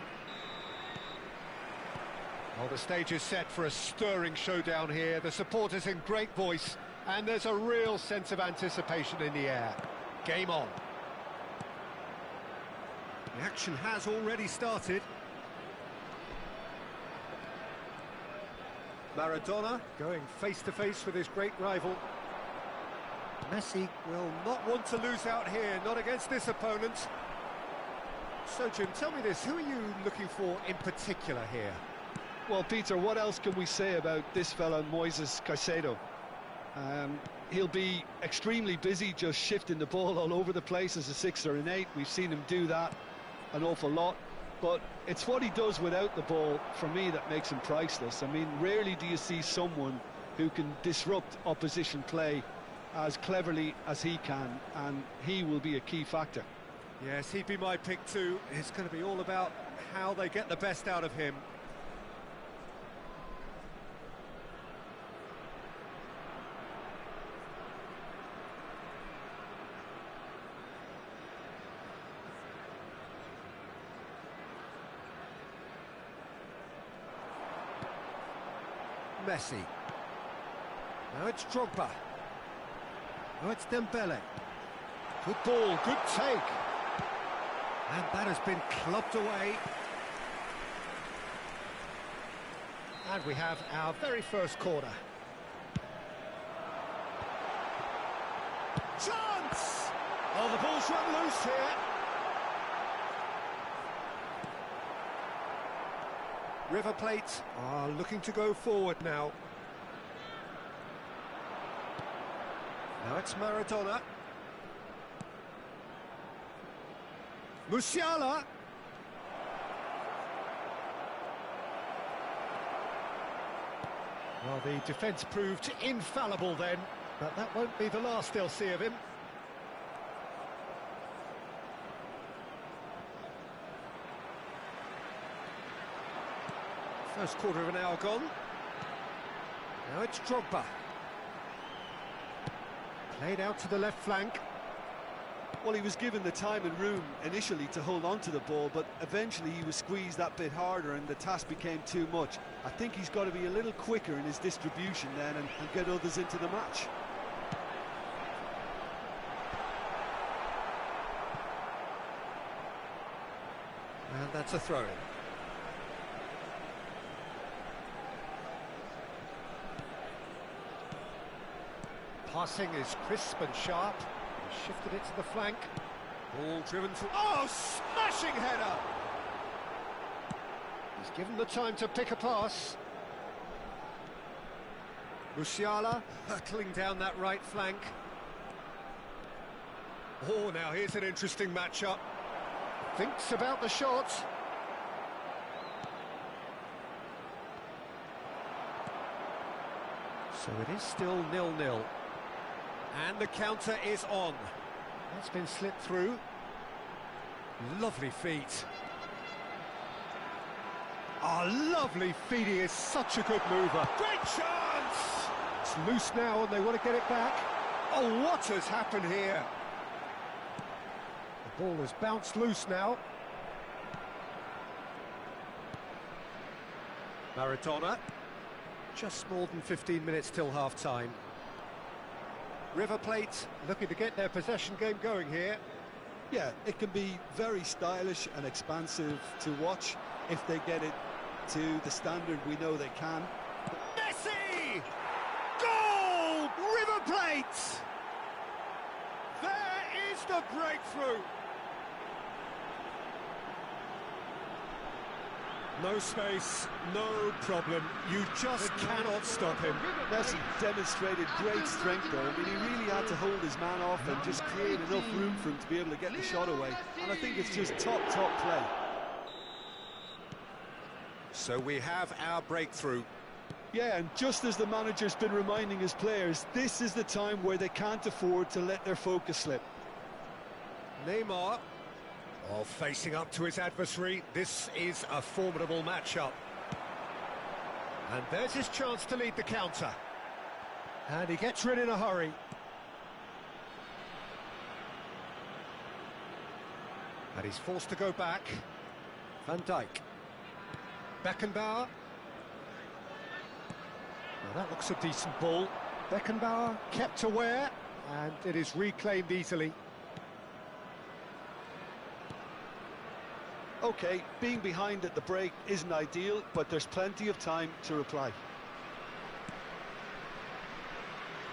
Well, the stage is set for a stirring showdown here. The supporters in great voice, and there's a real sense of anticipation in the air. Game on. The action has already started. Maradona going face-to-face with his great rival. Messi will not want to lose out here, not against this opponent. So, Jim, tell me this, who are you looking for in particular here? Well, Peter, what else can we say about this fella, Moises Caicedo? He'll be extremely busy just shifting the ball all over the place as a 6 or an 8. We've seen him do that an awful lot. But it's what he does without the ball, for me, that makes him priceless. I mean, rarely do you see someone who can disrupt opposition play as cleverly as he can, and he will be a key factor. Yes, he'd be my pick too. It's going to be all about how they get the best out of him. Messi. Now it's Drogba. Now it's Dembele. Good ball, good take. And that has been clubbed away. And we have our very first corner. Chance! Oh, the ball's run loose here. River Plate are looking to go forward now. Now it's Maradona. Musiala. Well, the defence proved infallible then, but that won't be the last they'll see of him. First quarter of an hour gone. Now it's Drogba. Played out to the left flank. Well, he was given the time and room initially to hold on to the ball, but eventually he was squeezed that bit harder and the task became too much. I think he's got to be a little quicker in his distribution then and get others into the match. And that's a throw-in. Passing is crisp and sharp. He shifted it to the flank. Ball driven to... Oh, smashing header! He's given the time to pick a pass. Musiala hurtling down that right flank. Oh, now here's an interesting matchup. Thinks about the shot. So it is still 0-0. And the counter is on. That's been slipped through. Lovely feet. Lovely feet. He is such a good mover. Great chance! It's loose now and they want to get it back. Oh, what has happened here? The ball has bounced loose now. Maradona. Just more than 15 minutes till half-time. River Plate looking to get their possession game going here. Yeah, it can be very stylish and expansive to watch if they get it to the standard we know they can. Messi! Goal! River Plate! There is the breakthrough! No space, no problem. You just cannot stop him. Messi demonstrated great strength there. I mean, he really had to hold his man off and just create enough room for him to be able to get the shot away. And I think it's just top play. So we have our breakthrough. Yeah, and just as the manager's been reminding his players, this is the time where they can't afford to let their focus slip. Neymar. Oh, facing up to his adversary. This is a formidable matchup. And there's his chance to lead the counter. And he gets rid in a hurry. And he's forced to go back. Van Dijk. Beckenbauer. Now that looks a decent ball. Beckenbauer kept aware, and it is reclaimed easily. Okay, being behind at the break isn't ideal, but there's plenty of time to reply.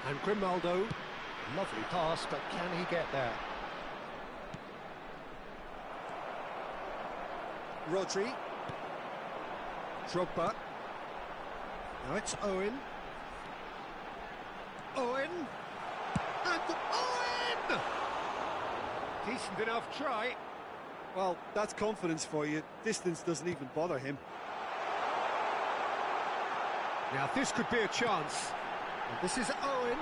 And Grimaldo, lovely pass, but can he get there? Rodri. Drogba. Now it's Owen. Owen! And Owen! Decent enough try. Well, that's confidence for you. Distance doesn't even bother him. Now this could be a chance. And this is Owen.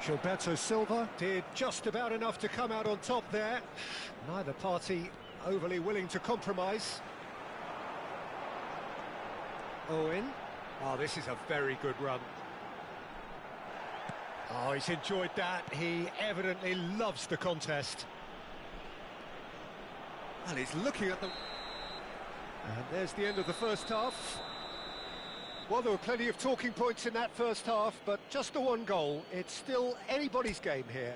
Gilberto Silva did just about enough to come out on top there. Neither party overly willing to compromise. Owen. Oh, this is a very good run. Oh, he's enjoyed that. He evidently loves the contest. And he's looking at them. And there's the end of the first half. Well, there were plenty of talking points in that first half, but just the one goal. It's still anybody's game here.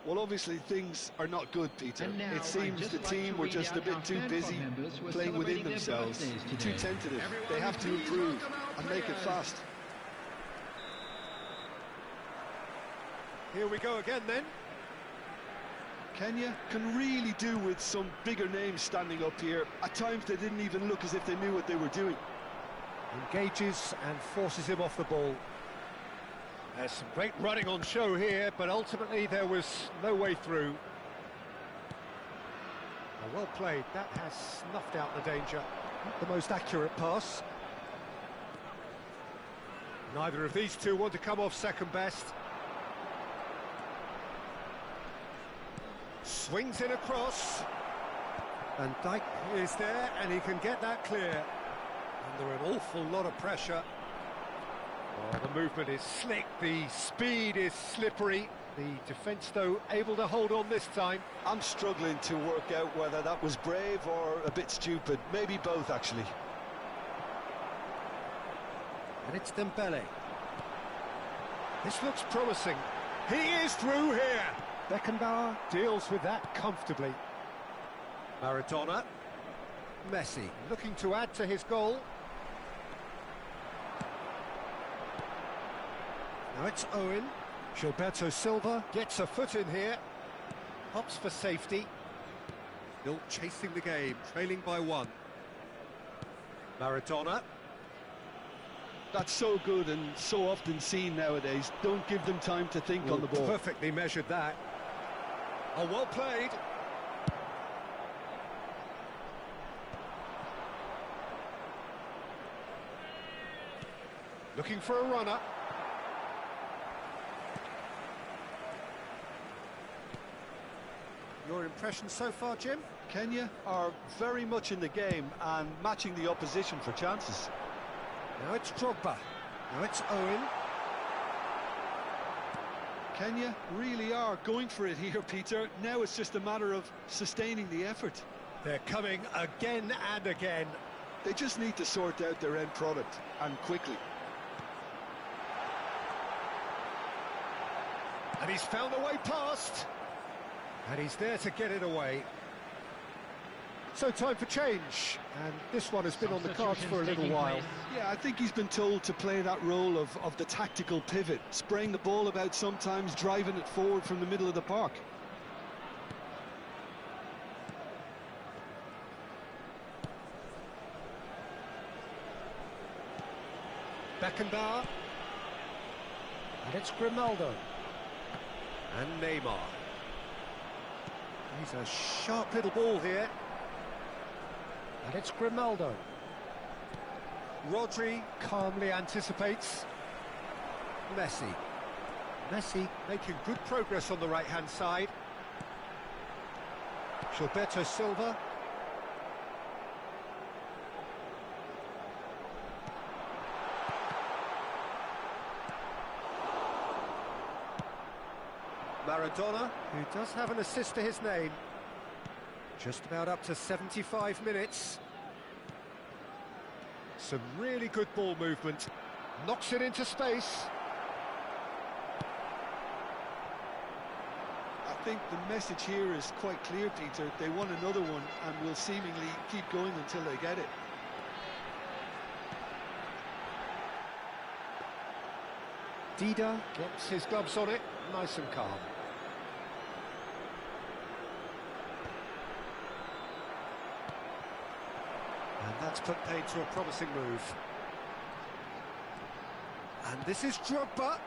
Well, obviously things are not good, Peter. It seems the team were just a bit too busy playing within themselves, too tentative. They have to improve and make it fast. Here we go again then. Kenya can really do with some bigger names standing up here. At times they didn't even look as if they knew what they were doing. Engages and forces him off the ball. There's some great running on show here, but ultimately there was no way through. Well played. That has snuffed out the danger. Not the most accurate pass. Neither of these two want to come off second best. Swings in across. And Dijk is there, and he can get that clear. Under an awful lot of pressure. Oh, the movement is slick, the speed is slippery. The defence, though, able to hold on this time. I'm struggling to work out whether that was brave or a bit stupid. Maybe both, actually. And it's Dembele. This looks promising. He is through here. Beckenbauer deals with that comfortably. Maradona. Messi looking to add to his goal. Now it's Owen. Gilberto Silva gets a foot in here. Hops for safety. Still chasing the game, trailing by 1. Maradona. That's so good and so often seen nowadays. Don't give them time to think on the ball. Perfectly measured that. Oh, well played. Looking for a runner. Your impression so far, Jim? Kenya are very much in the game and matching the opposition for chances. Now it's Drogba. Now it's Owen. Kenya really are going for it here, Peter. Now it's just a matter of sustaining the effort. They're coming again and again. They just need to sort out their end product, and quickly. And he's found a way past. And he's there to get it away. So time for change, and this one has been on the cards for a little while. Yeah, I think he's been told to play that role of the tactical pivot, spraying the ball about sometimes, driving it forward from the middle of the park. Beckenbauer. And it's Grimaldo. And Neymar. He's a sharp little ball here. And it's Grimaldo. Rodri calmly anticipates. Messi. Messi making good progress on the right-hand side. Gilberto Silva. Maradona, who does have an assist to his name. Just about up to 75 minutes. Some really good ball movement. Knocks it into space. I think the message here is quite clear, Peter. They want another one and will seemingly keep going until they get it. Dida gets his gloves on it, nice and calm. And that's put paid to a promising move. And this is Drogba.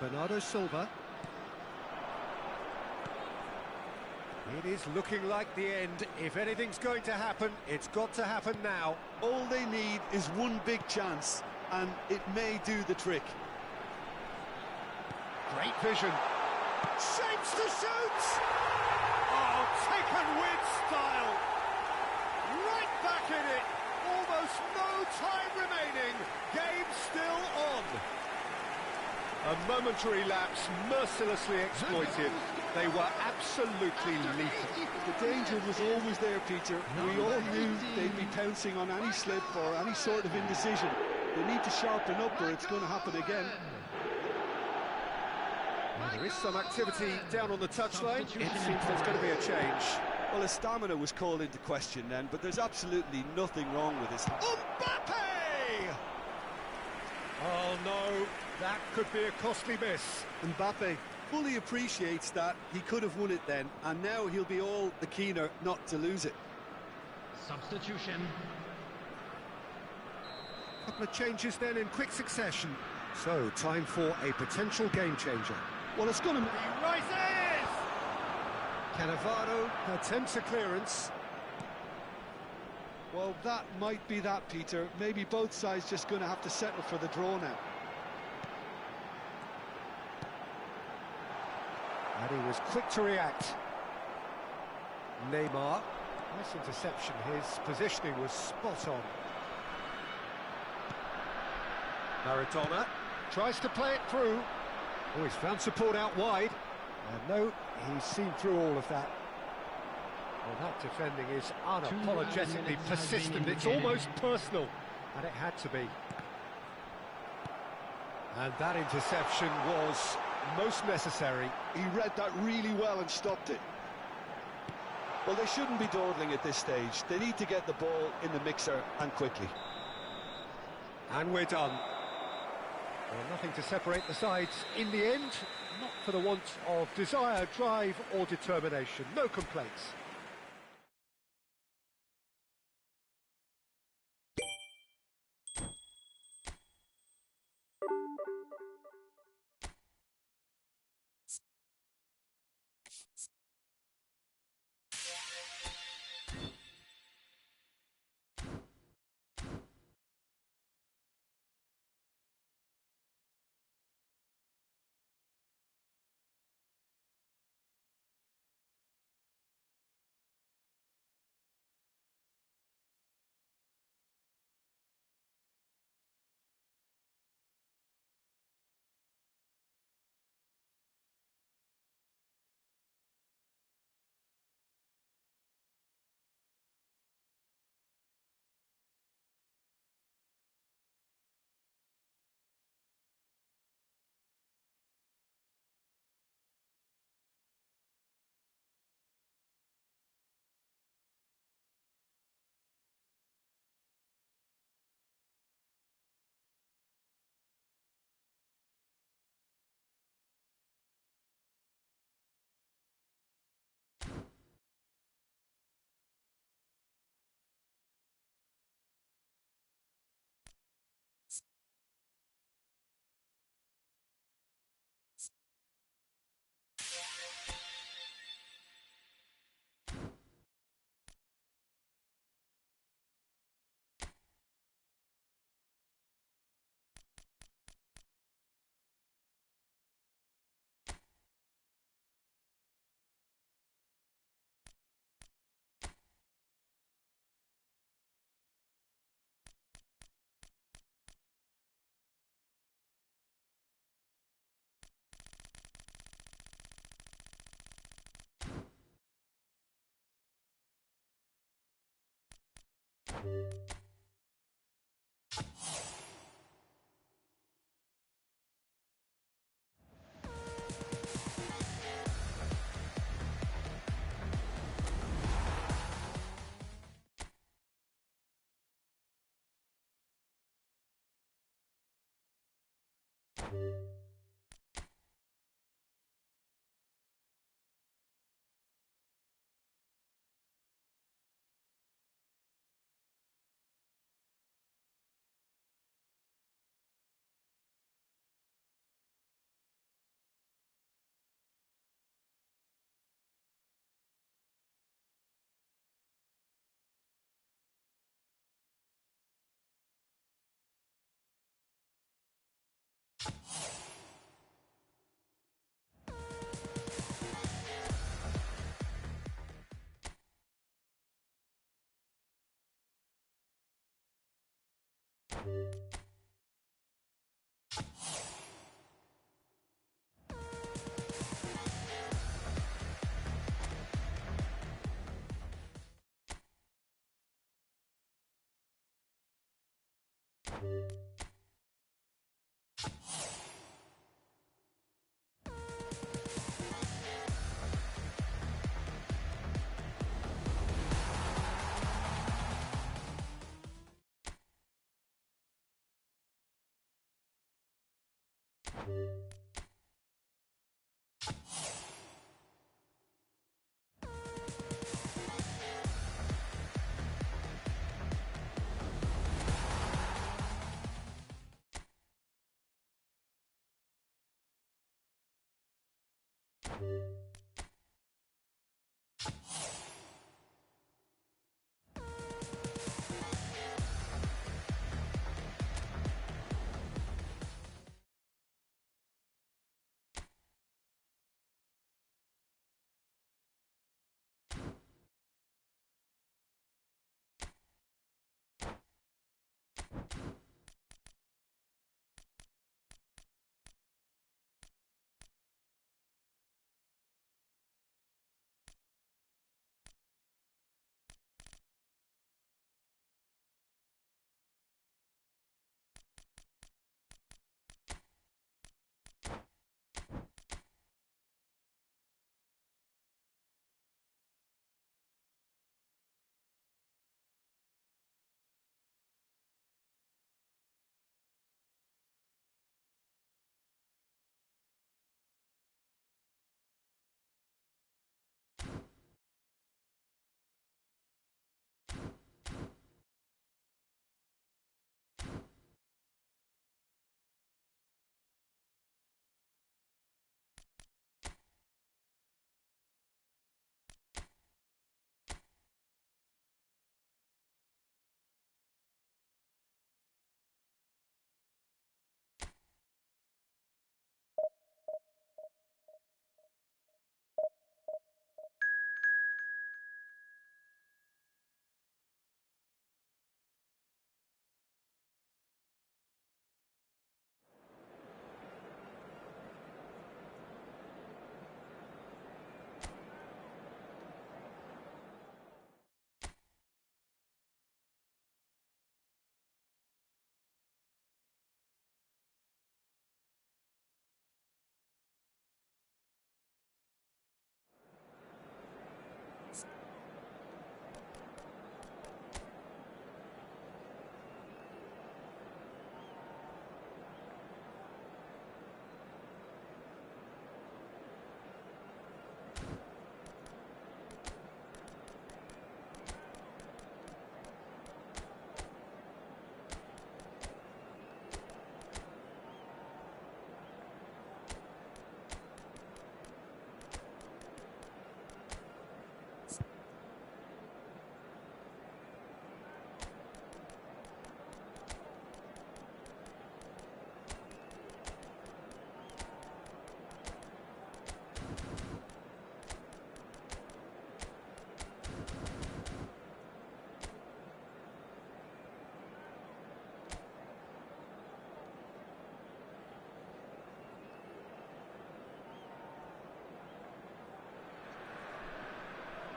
Bernardo Silva. It is looking like the end. If anything's going to happen, it's got to happen now. All they need is one big chance, and it may do the trick. Great vision. Shapes to shoot! Oh, taken with style. Right back in it. Almost no time remaining. Game still on. A momentary lapse, mercilessly exploited. They were absolutely lethal. The danger was always there, Peter. We all knew they'd be pouncing on any slip or any sort of indecision. They need to sharpen up or it's going to happen again. Well, there is some activity down on the touchline. It seems there's going to be a change. Well, his stamina was called into question then, but there's absolutely nothing wrong with his... Mbappe! Oh no, that could be a costly miss. Mbappe fully appreciates that he could have won it then, and now he'll be all the keener not to lose it. Substitution. Couple of changes then in quick succession. So, time for a potential game changer. Well, it's going to... He rises! Cannavaro attempts a clearance. Well, that might be that, Peter. Maybe both sides just going to have to settle for the draw now. And he was quick to react. Neymar. Nice interception. His positioning was spot on. Maradona tries to play it through. Oh, he's found support out wide. And no, he's seen through all of that. Well, that defending is unapologetically persistent. It's almost personal. And it had to be. And that interception was most necessary. He read that really well and stopped it. Well, they shouldn't be dawdling at this stage. They need to get the ball in the mixer and quickly. And we're done. Well, nothing to separate the sides in the end, not for the want of desire, drive or determination. No complaints.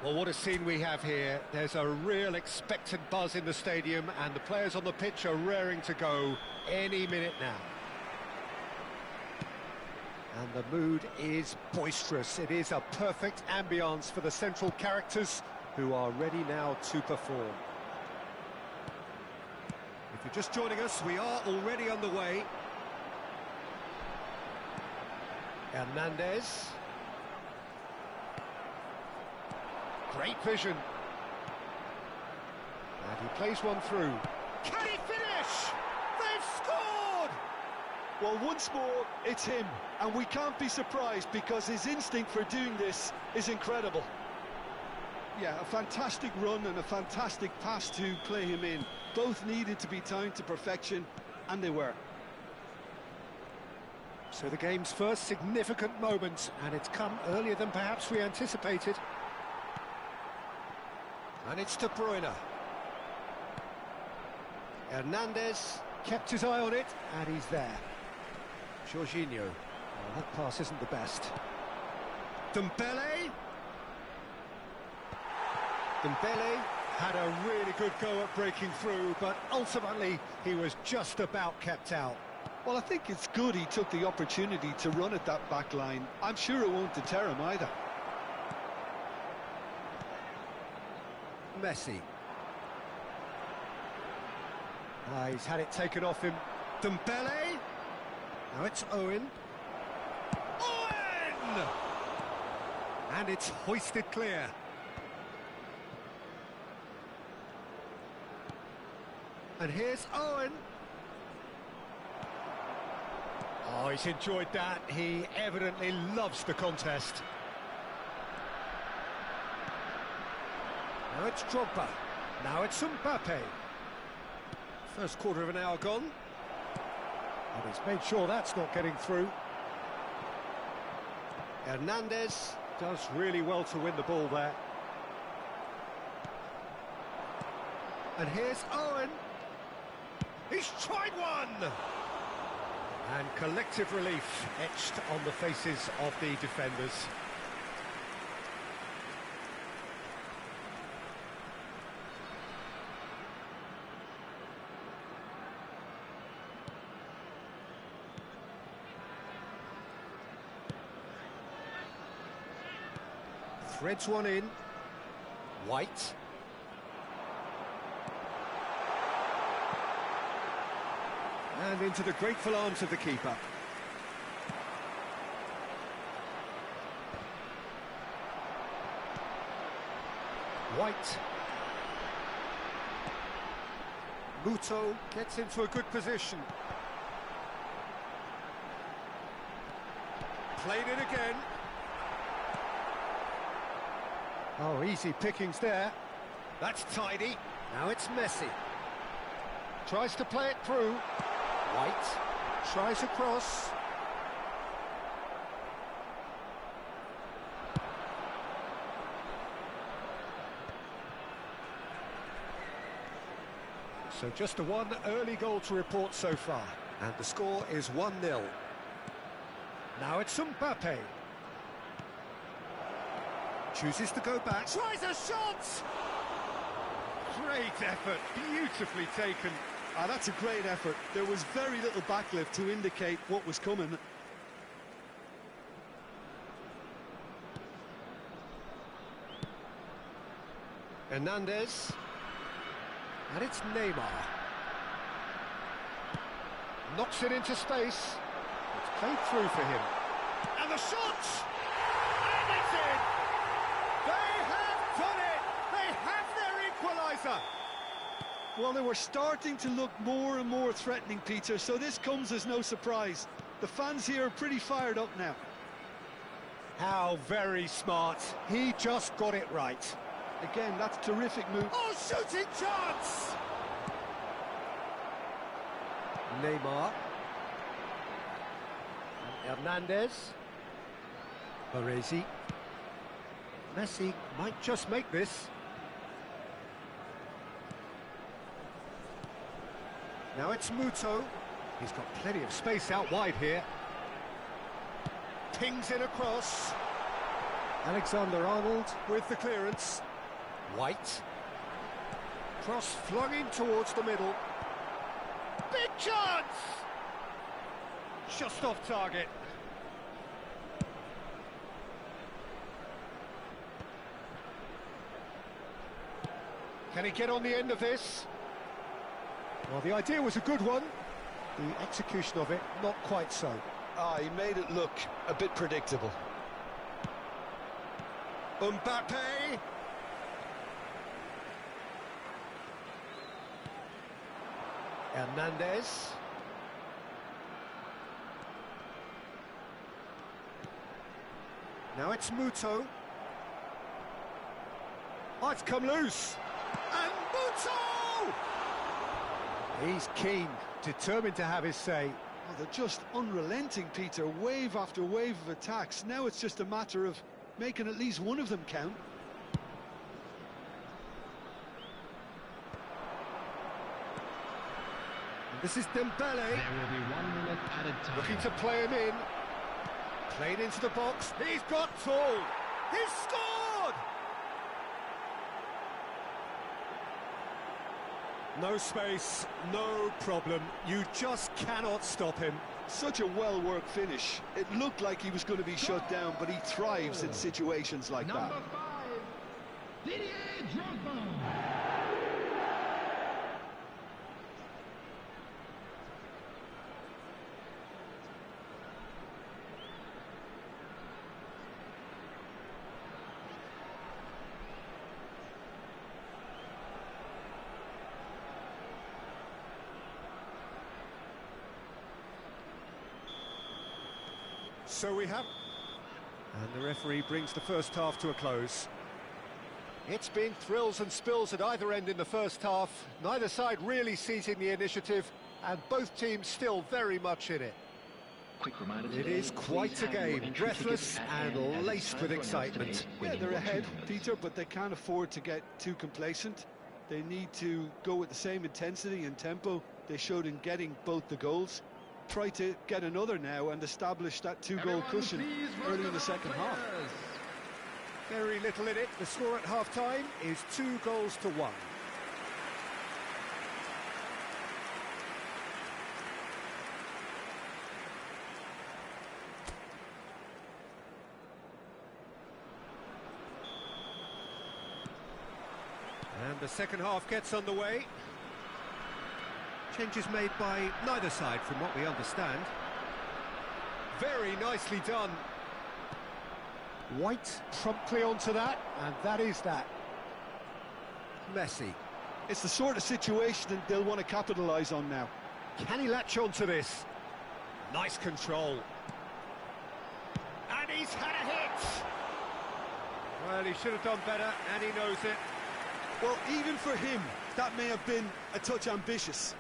Well, what a scene we have here. There's a real expectant buzz in the stadium, and the players on the pitch are raring to go any minute now. And the mood is boisterous. It is a perfect ambience for the central characters who are ready now to perform. If you're just joining us, we are already underway. Hernandez. Great vision. And he plays one through. Can he finish? They've scored! Well, once more, it's him. And we can't be surprised because his instinct for doing this is incredible. Yeah, a fantastic run and a fantastic pass to play him in. Both needed to be timed to perfection, and they were. So the game's first significant moment, and it's come earlier than perhaps we anticipated. And it's De Bruyne. Hernandez kept his eye on it, and he's there. Jorginho. Oh, that pass isn't the best. Dembele. Dembele had a really good go at breaking through, but ultimately he was just about kept out. Well, I think it's good he took the opportunity to run at that back line. I'm sure it won't deter him either. Messi. He's had it taken off him. Dembele. Now it's Owen. Owen! And it's hoisted clear. And here's Owen. Oh, he's enjoyed that. He evidently loves the contest. Now it's Drogba. Now it's Mbappe. First quarter of an hour gone. And he's made sure that's not getting through. Hernandez does really well to win the ball there. And here's Owen. He's tried one! And collective relief etched on the faces of the defenders. Threads one in. White. And into the grateful arms of the keeper. White. Muto gets into a good position. Played it again. Oh, easy pickings there. That's tidy. Now it's Messi. Tries to play it through. White tries across. So just the one early goal to report so far. And the score is 1-0. Now it's Mbappe. Chooses to go back. Tries a shot! Great effort, beautifully taken. That's a great effort. There was very little backlift to indicate what was coming. Hernandez. And it's Neymar. Knocks it into space. It's played through for him. And the shot! And it's in! They have done it! They have their equaliser! Well, they were starting to look more and more threatening, Peter, so this comes as no surprise. The fans here are pretty fired up now. How very smart. He just got it right. Again, that's a terrific move. Oh, shooting chance! Neymar. And Hernandez. Baresi. Messi might just make this. Now it's Muto. He's got plenty of space out wide here. Pings it across. Alexander-Arnold with the clearance. White. Cross flung in towards the middle. Big chance! Just off target. Can he get on the end of this? Well, the idea was a good one. The execution of it, not quite so. Ah, he made it look a bit predictable. Mbappe. Hernandez. Now it's Muto. Oh, it's come loose. And Muto! He's keen, determined to have his say. Oh, they're just unrelenting, Peter. Wave after wave of attacks. Now it's just a matter of making at least one of them count. And this is Dembele. There will be 1 minute added time. Looking to play him in. Played into the box. He's got tall. He's scored! No space, no problem. You just cannot stop him. Such a well-worked finish. It looked like he was going to be shut down, but he thrives in situations like that. Number 5, Didier Drogba. So we have... And the referee brings the first half to a close. It's been thrills and spills at either end in the first half. Neither side really seizing the initiative, and both teams still very much in it. Quick reminder It is quite a game, breathless and laced with excitement. Yeah, they're ahead, Peter, but they can't afford to get too complacent. They need to go with the same intensity and tempo they showed in getting both the goals. Try to get another now and establish that two-goal cushion early in the second half. Very little in it. The score at half-time is 2-1. And the second half gets underway. Changes made by neither side, from what we understand. Very nicely done. White promptly onto that, and that is that. Messi. It's the sort of situation that they'll want to capitalise on now. Can he latch onto this? Nice control. And he's had a hit! Well, he should have done better, and he knows it. Well, even for him, that may have been a touch ambitious.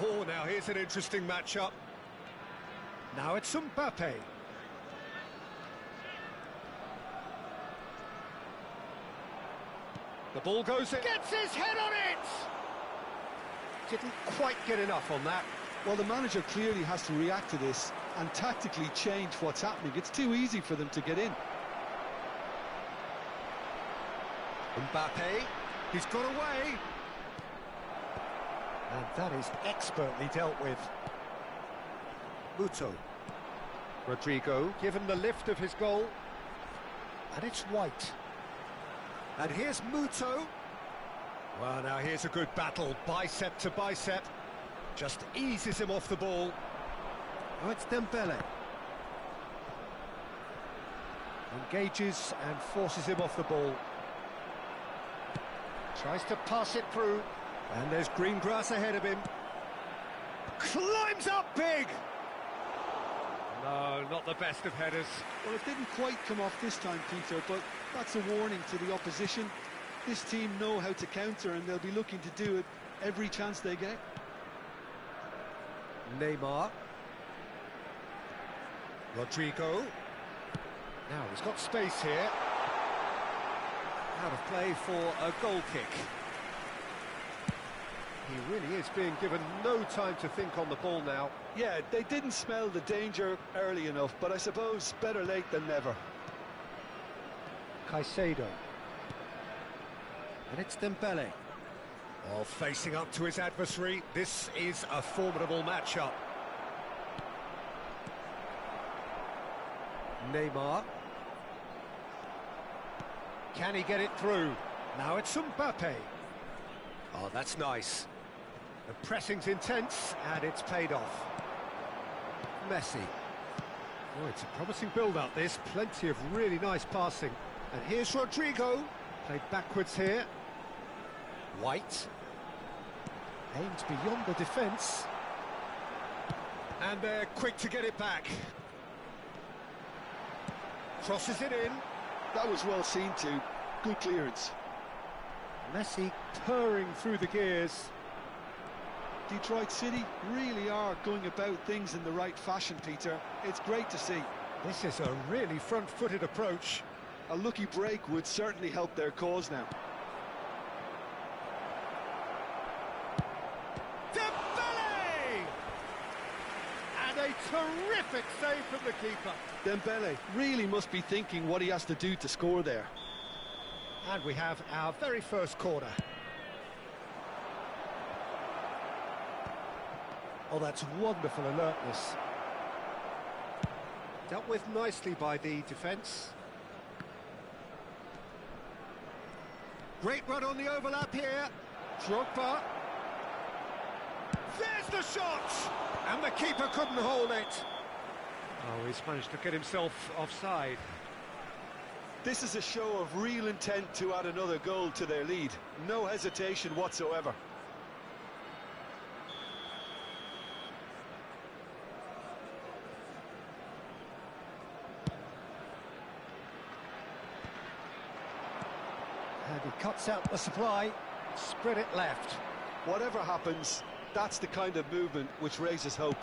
Oh, now here's an interesting matchup. Now it's Mbappe. The ball goes in. Gets his head on it! Didn't quite get enough on that. Well, the manager clearly has to react to this and tactically change what's happening. It's too easy for them to get in. Mbappe, he's got away. And that is expertly dealt with. Muto. Rodrigo, given the lift of his goal. And it's White. And here's Muto. Well, now here's a good battle, bicep to bicep. Just eases him off the ball. Oh, it's Dembele. Engages and forces him off the ball. Tries to pass it through. And there's green grass ahead of him. Climbs up big! No, not the best of headers. Well, it didn't quite come off this time, Peter, but that's a warning to the opposition. This team know how to counter, and they'll be looking to do it every chance they get. Neymar. Rodrigo. Now he's got space here. Out of play for a goal kick. He really is being given no time to think on the ball now. Yeah, they didn't smell the danger early enough, but I suppose better late than never. Caicedo. And it's Dembele. Oh, facing up to his adversary, this is a formidable matchup. Neymar. Can he get it through? Now it's Mbappe. Oh, that's nice. The pressing's intense, and it's paid off. Messi. Oh, it's a promising build-up, this. Plenty of really nice passing. And here's Rodrigo. Played backwards here. White. Aims beyond the defence. And they're quick to get it back. Crosses it in. That was well seen too. Good clearance. Messi purring through the gears. Detroit City really are going about things in the right fashion, Peter. It's great to see. This is a really front-footed approach. A lucky break would certainly help their cause now. Dembele! And a terrific save from the keeper. Dembele really must be thinking what he has to do to score there. And we have our very first corner. Oh, that's wonderful alertness. Dealt with nicely by the defence. Great run on the overlap here. Drogba. There's the shot! And the keeper couldn't hold it. Oh, he's managed to get himself offside. This is a show of real intent to add another goal to their lead. No hesitation whatsoever. And he cuts out the supply, spread it left. Whatever happens, that's the kind of movement which raises hope.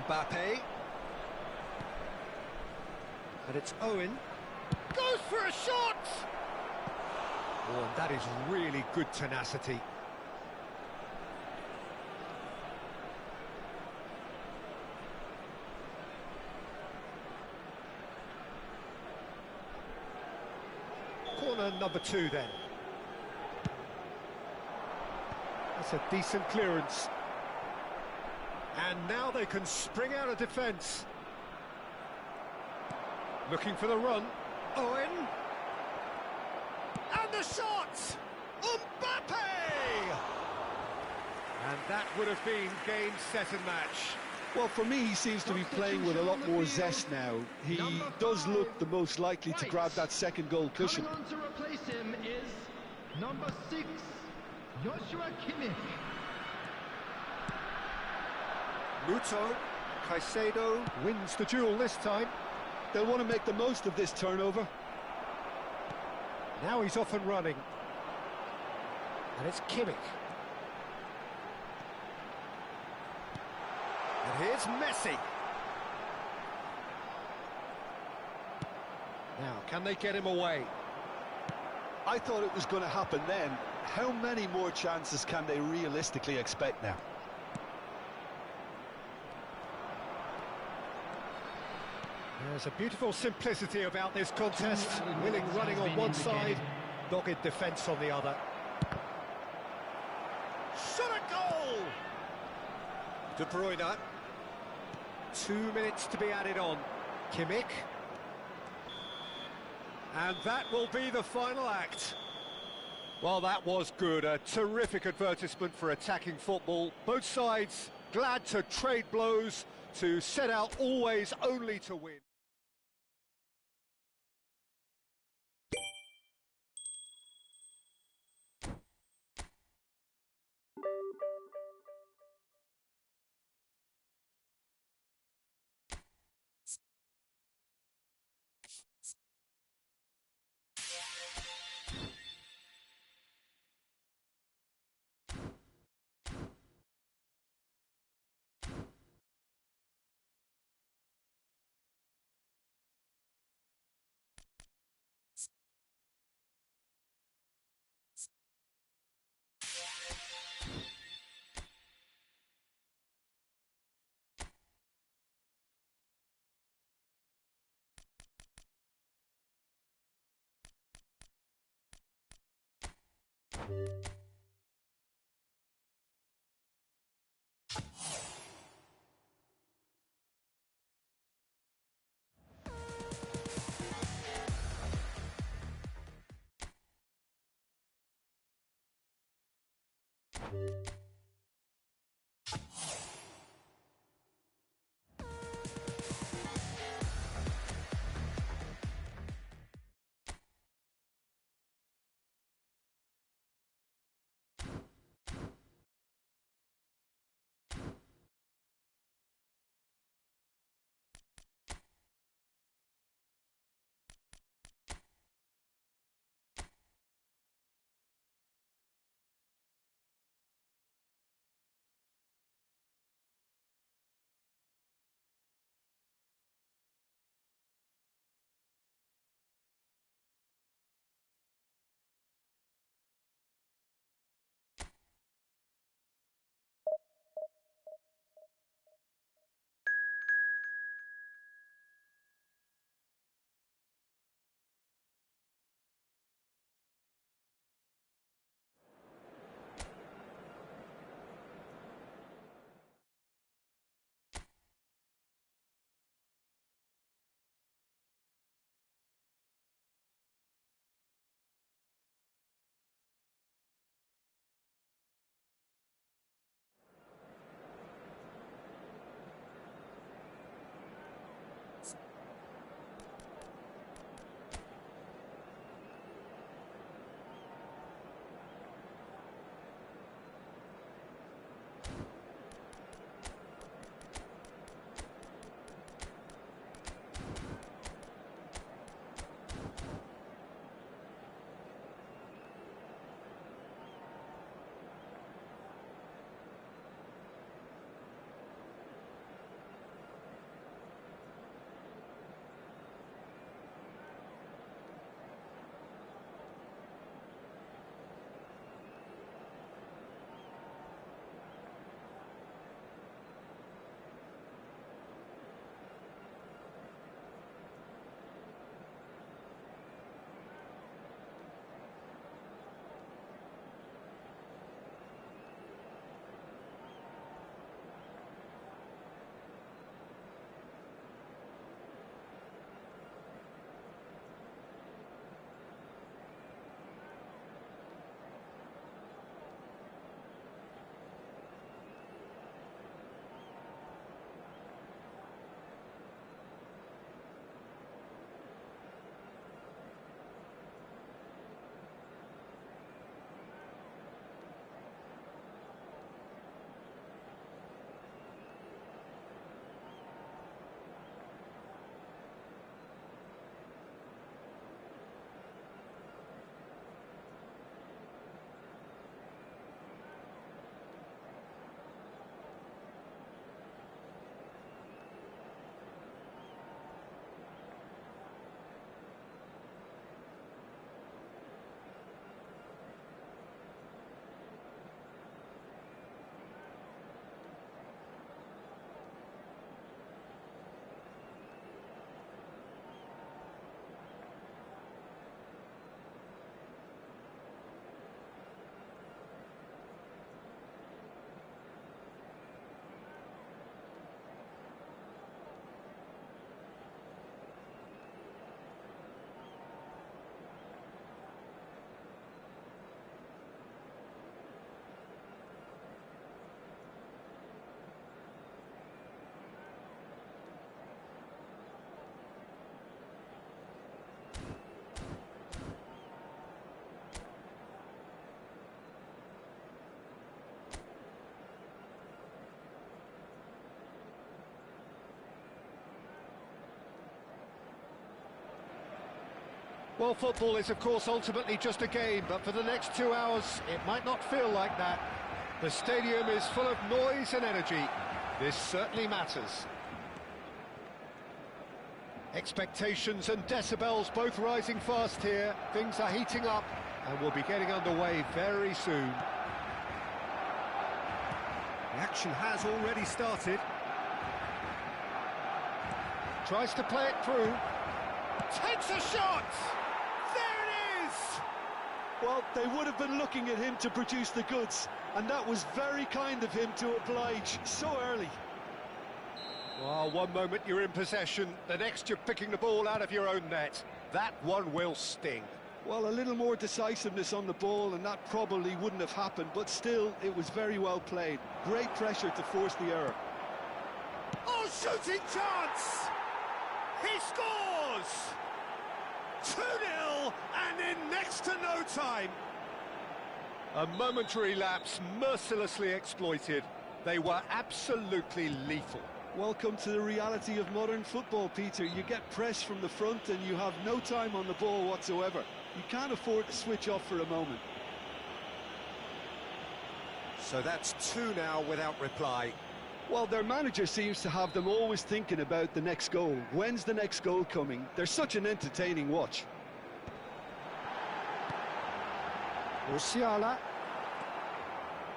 Mbappe. And it's Owen. Goes for a shot! Oh, and that is really good tenacity. Corner number 2 then. That's a decent clearance. And now they can spring out of defence. Looking for the run. Owen. And the shot! Mbappe! And that would have been game, set and match. Well, for me, he seems to be playing with a lot more zest now. He does look the most likely to grab that second goal cushion. Coming on to replace him is number 6, Joshua Kimmich. Muto, Caicedo wins the duel this time. They'll want to make the most of this turnover. Now he's off and running. And it's Kimmich. And here's Messi. Now, can they get him away? I thought it was going to happen then. How many more chances can they realistically expect now? There's a beautiful simplicity about this contest. Willing running on one side, dogged defence on the other. Shot a goal! De Bruyne. 2 minutes to be added on. Kimmich. And that will be the final act. Well, that was good. A terrific advertisement for attacking football. Both sides glad to trade blows, to set out always only to win. Well, football is, of course, ultimately just a game, but for the next 2 hours, it might not feel like that. The stadium is full of noise and energy. This certainly matters. Expectations and decibels both rising fast here. Things are heating up, and we'll be getting underway very soon. The action has already started. Tries to play it through. Takes a shot! There it is! Well, they would have been looking at him to produce the goods, and that was very kind of him to oblige so early. Well, one moment you're in possession, the next you're picking the ball out of your own net. That one will sting. Well, a little more decisiveness on the ball, and that probably wouldn't have happened, but still, it was very well played. Great pressure to force the error. Oh, shooting chance! He scores! 2-0, and in next to no time. A momentary lapse mercilessly exploited. They were absolutely lethal. Welcome to the reality of modern football, Peter. You get press from the front and you have no time on the ball whatsoever. You can't afford to switch off for a moment. So that's 2 now without reply. Well, their manager seems to have them always thinking about the next goal. When's the next goal coming? They're such an entertaining watch. Musiala.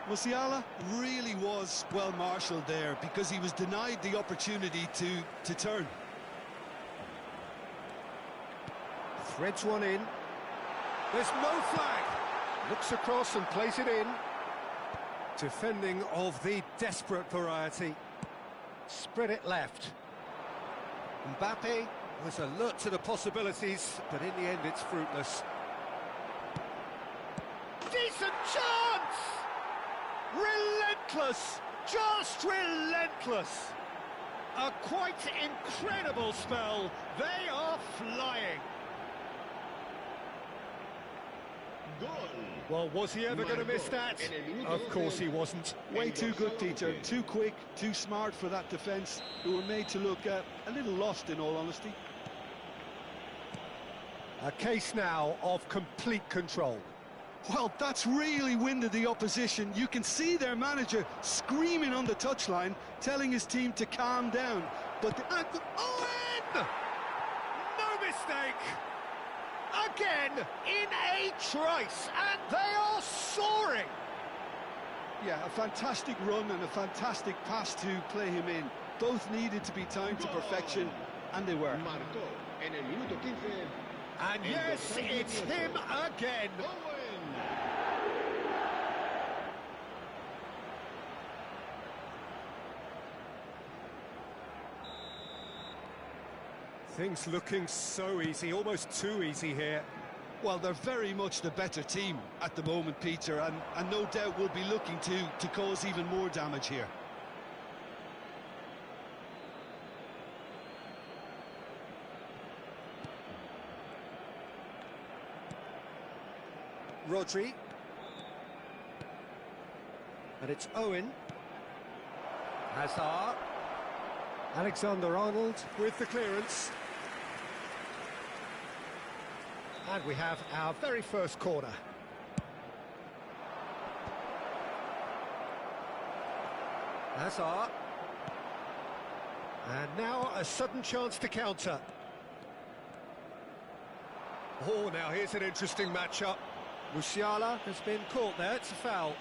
Musiala really was well marshalled there because he was denied the opportunity to turn. Threads one in. There's no flag. Looks across and plays it in. Defending of the desperate variety. Spread it left. Mbappe was alert to the possibilities, but in the end it's fruitless. Decent chance! Relentless! Just relentless! A quite incredible spell. They are flying. Goal. Well, was he ever going to miss that? Of course he wasn't. Way too good, Peter. Too quick, too smart for that defence, who were made to look a little lost, in all honesty. A case now of complete control. Well, that's really winded the opposition. You can see their manager screaming on the touchline, telling his team to calm down. But And Owen! No mistake! Again, in a trice, and they are soaring! yeah, a fantastic run and a fantastic pass to play him in. Both needed to be timed to perfection, and they were. Marcó en el minuto 15. And yes, it's him again! Owen. Things looking so easy, almost too easy here. Well, they're very much the better team at the moment, Peter, and no doubt will be looking to cause even more damage here. Rodri. And it's Owen. Hazard. Alexander-Arnold with the clearance. And we have our very first corner. Hazard. And now a sudden chance to counter. Oh, now here's an interesting matchup. Musiala has been caught there, it's a foul.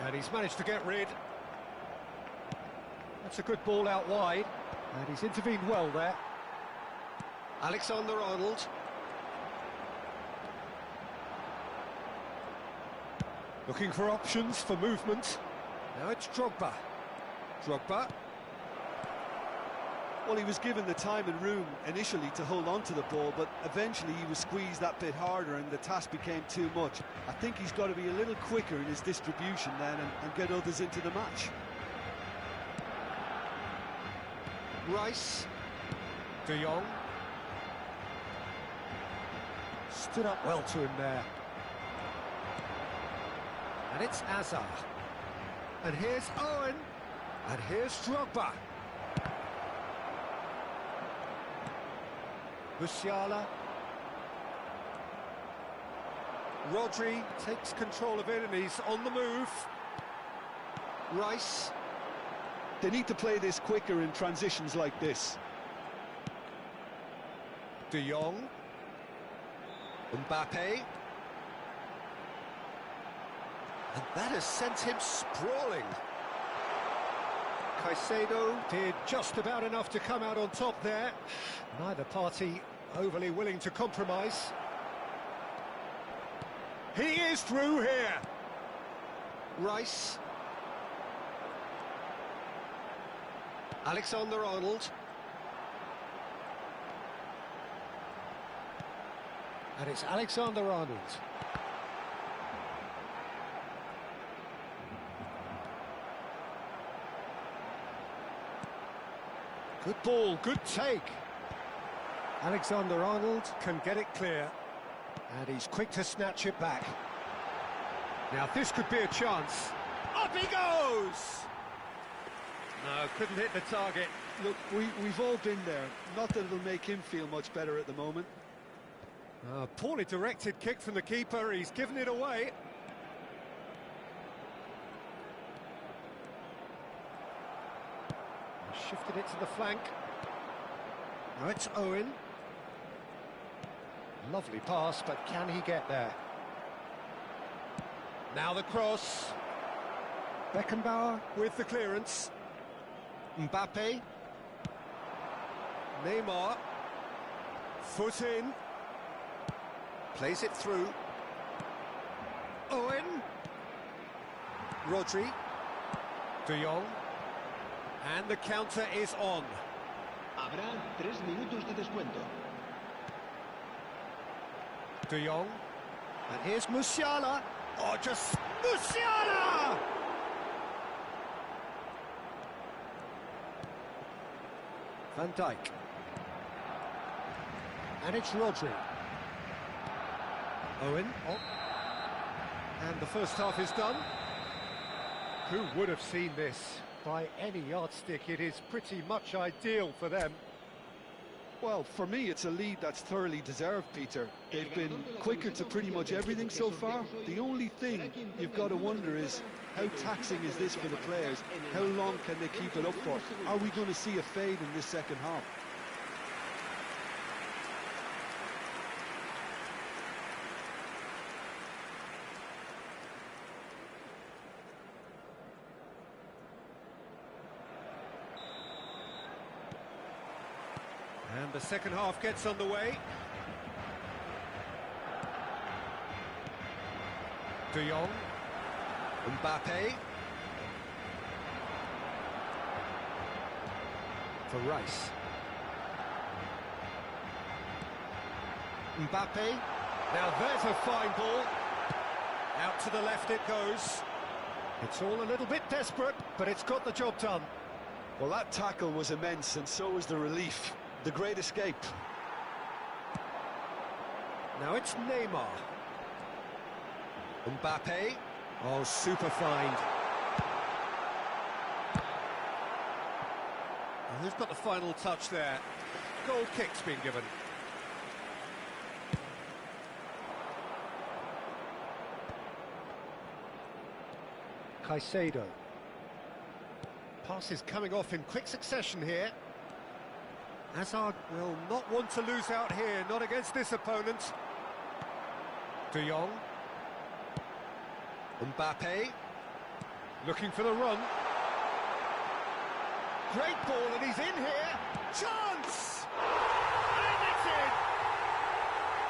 And he's managed to get rid. That's a good ball out wide. And he's intervened well there. Alexander-Arnold. Looking for options for movement. Now it's Drogba. Drogba. Well, he was given the time and room initially to hold on to the ball, but eventually he was squeezed that bit harder and the task became too much. I think he's got to be a little quicker in his distribution then and get others into the match. Rice. De Jong. Stood up well to him there. And it's Hazard. And here's Owen. And here's Drogba. Musiala. Rodri takes control of it and he's on the move. Rice. They need to play this quicker in transitions like this. De Jong. Mbappe. And that has sent him sprawling. Caicedo did just about enough to come out on top there. Neither party overly willing to compromise. He is through here. Rice. Alexander-Arnold. And it's Alexander-Arnold. Good ball, good take. Alexander-Arnold can get it clear. And he's quick to snatch it back. Now this could be a chance. Up he goes! No, couldn't hit the target. Look, we've all been there. Not that it'll make him feel much better at the moment. Poorly directed kick from the keeper. He's given it away. Shifted it to the flank. Now it's Owen. Lovely pass, but can he get there? Now the cross. Beckenbauer with the clearance. Mbappe. Neymar. Foot in. Plays it through. Owen. Rodri. De Jong. And the counter is on. Habrá 3 minutos de descuento. De Jong. And here's Musiala. Oh, just Musiala! Van Dijk. And it's Rodri. Owen. Oh. And the first half is done. Who would have seen this? By any yardstick, it is pretty much ideal for them. Well, for me, it's a lead that's thoroughly deserved, Peter. They've been quicker to pretty much everything so far. The only thing you've got to wonder is, how taxing is this for the players? How long can they keep it up for? Are we going to see a fade in this second half? And the second half gets underway. De Jong. Mbappe. For Rice. Mbappe. Now there's a fine ball. Out to the left it goes. It's all a little bit desperate, but it's got the job done. Well, that tackle was immense, and so was the relief. The great escape. Now it's Neymar. Mbappe. Oh, super find. And who's got the final touch there? Goal kick's been given. Caicedo. Pass is coming off in quick succession here. Hazard will not want to lose out here, not against this opponent. De Jong. Mbappe. Looking for the run. Great ball, and he's in here. Chance! And it's in!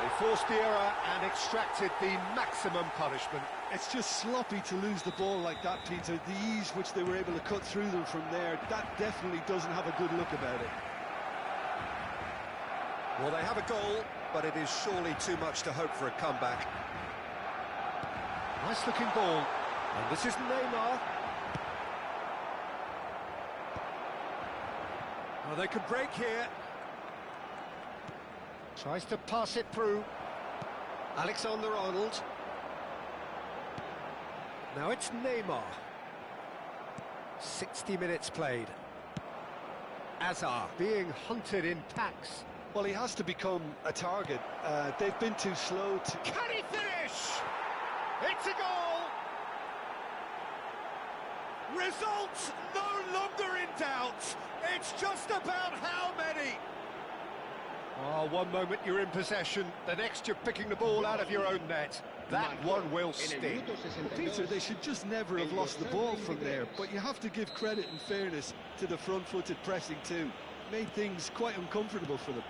They forced the error and extracted the maximum punishment. It's just sloppy to lose the ball like that, Peter. The ease which they were able to cut through them from there, that definitely doesn't have a good look about it. Well, they have a goal, but it is surely too much to hope for a comeback. Nice-looking ball, and this is Neymar. Oh, they can break here. Tries to pass it through. Alexander-Arnold. Now it's Neymar. 60 minutes played. Hazard being hunted in packs. Well, he has to become a target. They've been too slow to... Can he finish? It's a goal! Results no longer in doubt. It's just about how many. Oh, one moment you're in possession, the next you're picking the ball out of your own net. That one will sting. Peter, they should just never have lost the ball from there, but you have to give credit and fairness to the front-footed pressing too. Made things quite uncomfortable for them.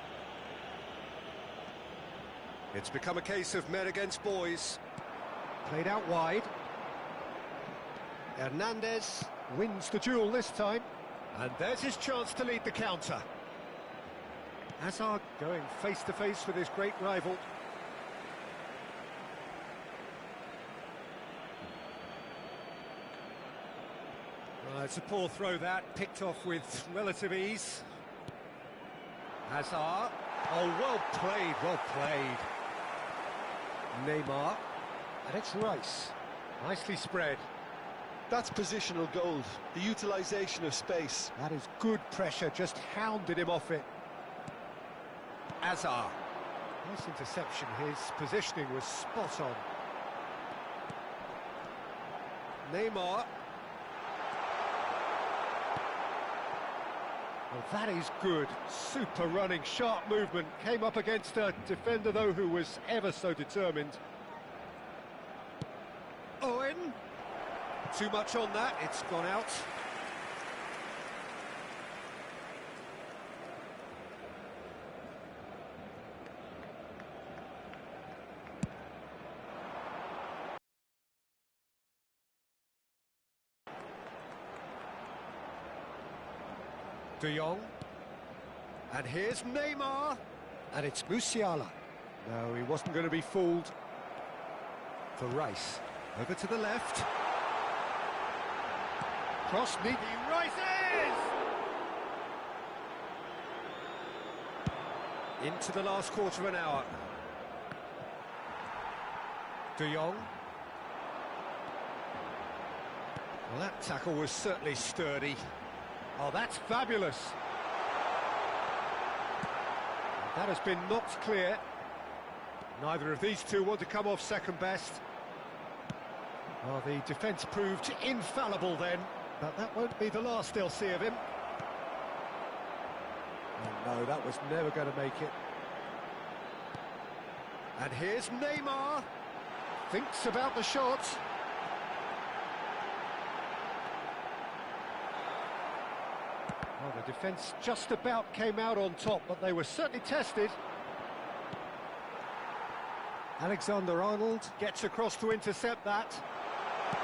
It's become a case of men against boys. Played out wide. Hernandez wins the duel this time. And there's his chance to lead the counter. Hazard going face-to-face with his great rival. It's a poor throw that, picked off with relative ease. Hazard. Oh, well played, well played. Neymar. And it's Rice. Nicely spread. That's positional gold, the utilisation of space. That is good pressure, just hounded him off it. Hazard. Nice interception, his positioning was spot on. Neymar. Well, that is good. Super running, sharp movement. Came up against a defender, though, who was ever so determined. Owen. Too much on that, it's gone out. De Jong. And here's Neymar. And it's Musiala. No, he wasn't going to be fooled. For Rice. Over to the left. Cross neatly. Rices! Into the last quarter of an hour. De Jong. Well, that tackle was certainly sturdy. Oh, that's fabulous. That has been knocked clear. Neither of these two want to come off second best. Well, the defence proved infallible then, but that won't be the last they'll see of him. Oh, no, that was never going to make it. And here's Neymar. Thinks about the shot. Well, the defence just about came out on top, but they were certainly tested. Alexander-Arnold gets across to intercept that.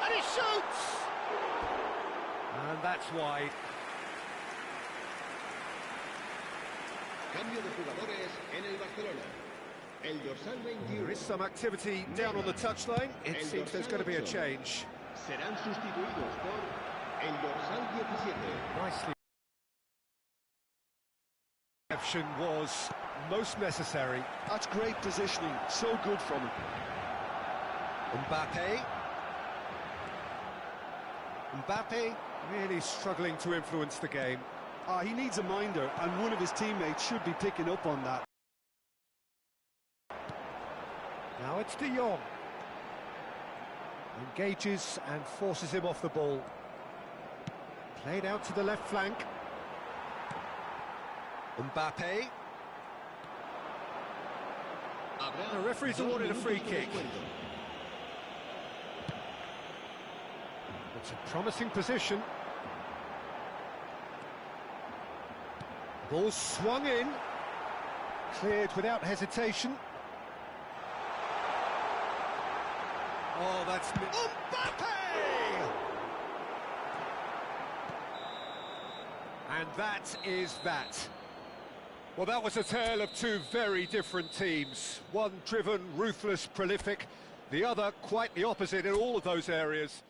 And he shoots! And that's wide. Cambio de jugadores en el Barcelona. El dorsal 21. There is some activity down on the touchline. It seems there's going to be a change. Serán sustituidos por el dorsal 17. Nicely. Action was most necessary. That's great positioning, so good from him. Mbappe really struggling to influence the game. He needs a minder, and one of his teammates should be picking up on that. Now it's De Jong. Engages and forces him off the ball. Played out to the left flank. Mbappe. The referee's awarded a free kick. It's a promising position. Ball swung in. Cleared without hesitation. Oh, that's... Mbappe! And that is that. Well, that was a tale of two very different teams. One driven, ruthless, prolific. The other quite the opposite in all of those areas.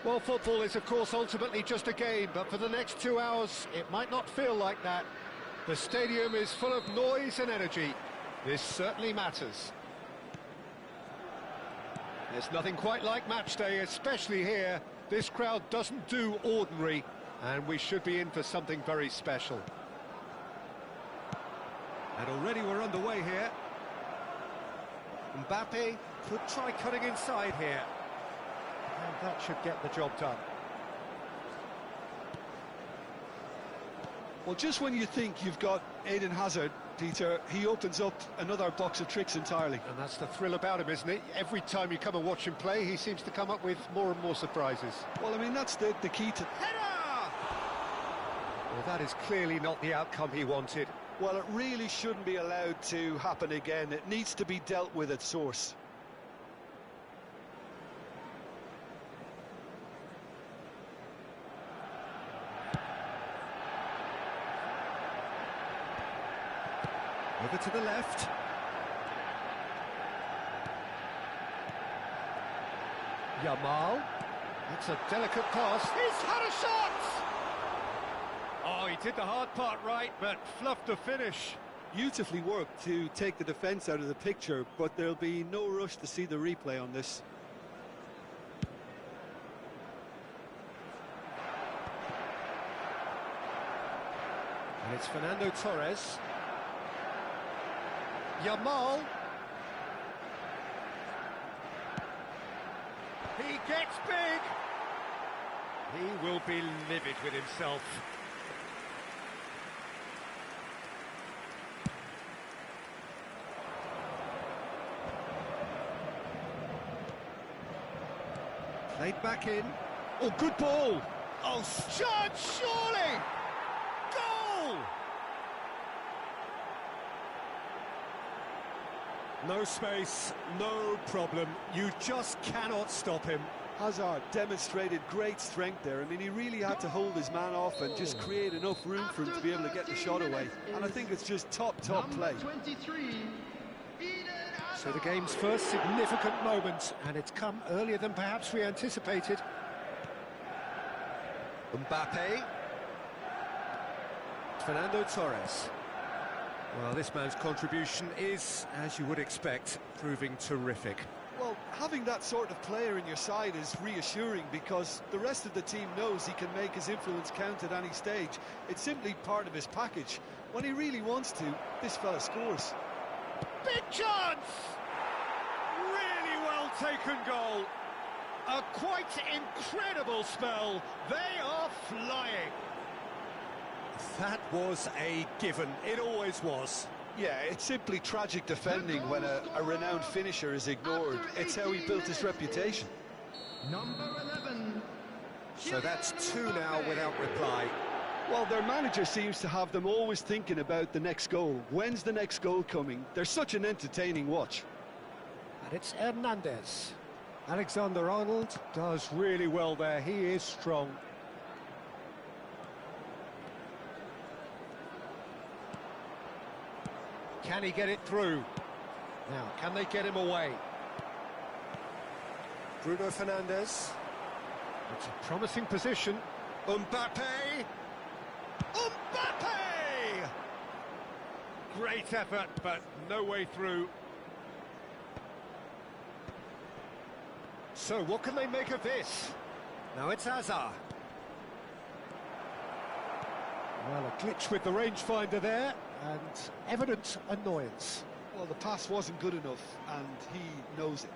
Well, football is, of course, ultimately just a game, but for the next 2 hours, it might not feel like that. The stadium is full of noise and energy. This certainly matters. There's nothing quite like match day, especially here. This crowd doesn't do ordinary, and we should be in for something very special. And already we're underway here. Mbappe could try cutting inside here. And that should get the job done. Well, just when you think you've got Eden Hazard, Peter, he opens up another box of tricks entirely. And that's the thrill about him, isn't it? Every time you come and watch him play, he seems to come up with more and more surprises. Well, I mean, that's the key to... Header! Well, that is clearly not the outcome he wanted. Well, it really shouldn't be allowed to happen again. It needs to be dealt with at source. Over to the left. Yamal. It's a delicate pass. He's had a shot! Oh, he did the hard part right, but fluffed the finish. Beautifully worked to take the defence out of the picture, but there'll be no rush to see the replay on this. And it's Fernando Torres. Yamal. He gets big. He will be livid with himself. Played back in. Oh, good ball. Oh, shot, surely. Goal! No space, no problem. You just cannot stop him. Hazard demonstrated great strength there. I mean, he really had to hold his man off and just create enough room for him to be able to get the shot away. And I think it's just top play. So the game's first significant moment, and it's come earlier than perhaps we anticipated. Mbappe. Fernando Torres. Well, this man's contribution is, as you would expect, proving terrific. Well, having that sort of player in your side is reassuring because the rest of the team knows he can make his influence count at any stage. It's simply part of his package. When he really wants to, this fella scores. Big chance! Really well taken goal. A quite incredible spell. They are flying. That was a given. It always was. Yeah, it's simply tragic defending when a renowned finisher is ignored. It's how he built his reputation. Number 11. So that's 2 now without reply. Well, their manager seems to have them always thinking about the next goal. When's the next goal coming? They're such an entertaining watch. And it's Hernandez. Alexander-Arnold does really well there. He is strong. Can he get it through? Now, can they get him away? Bruno Fernandes. It's a promising position. Mbappe! Mbappe! Great effort, but no way through. So, what can they make of this? Now it's Hazard. Well, a glitch with the rangefinder there, and evident annoyance. Well, the pass wasn't good enough, and he knows it.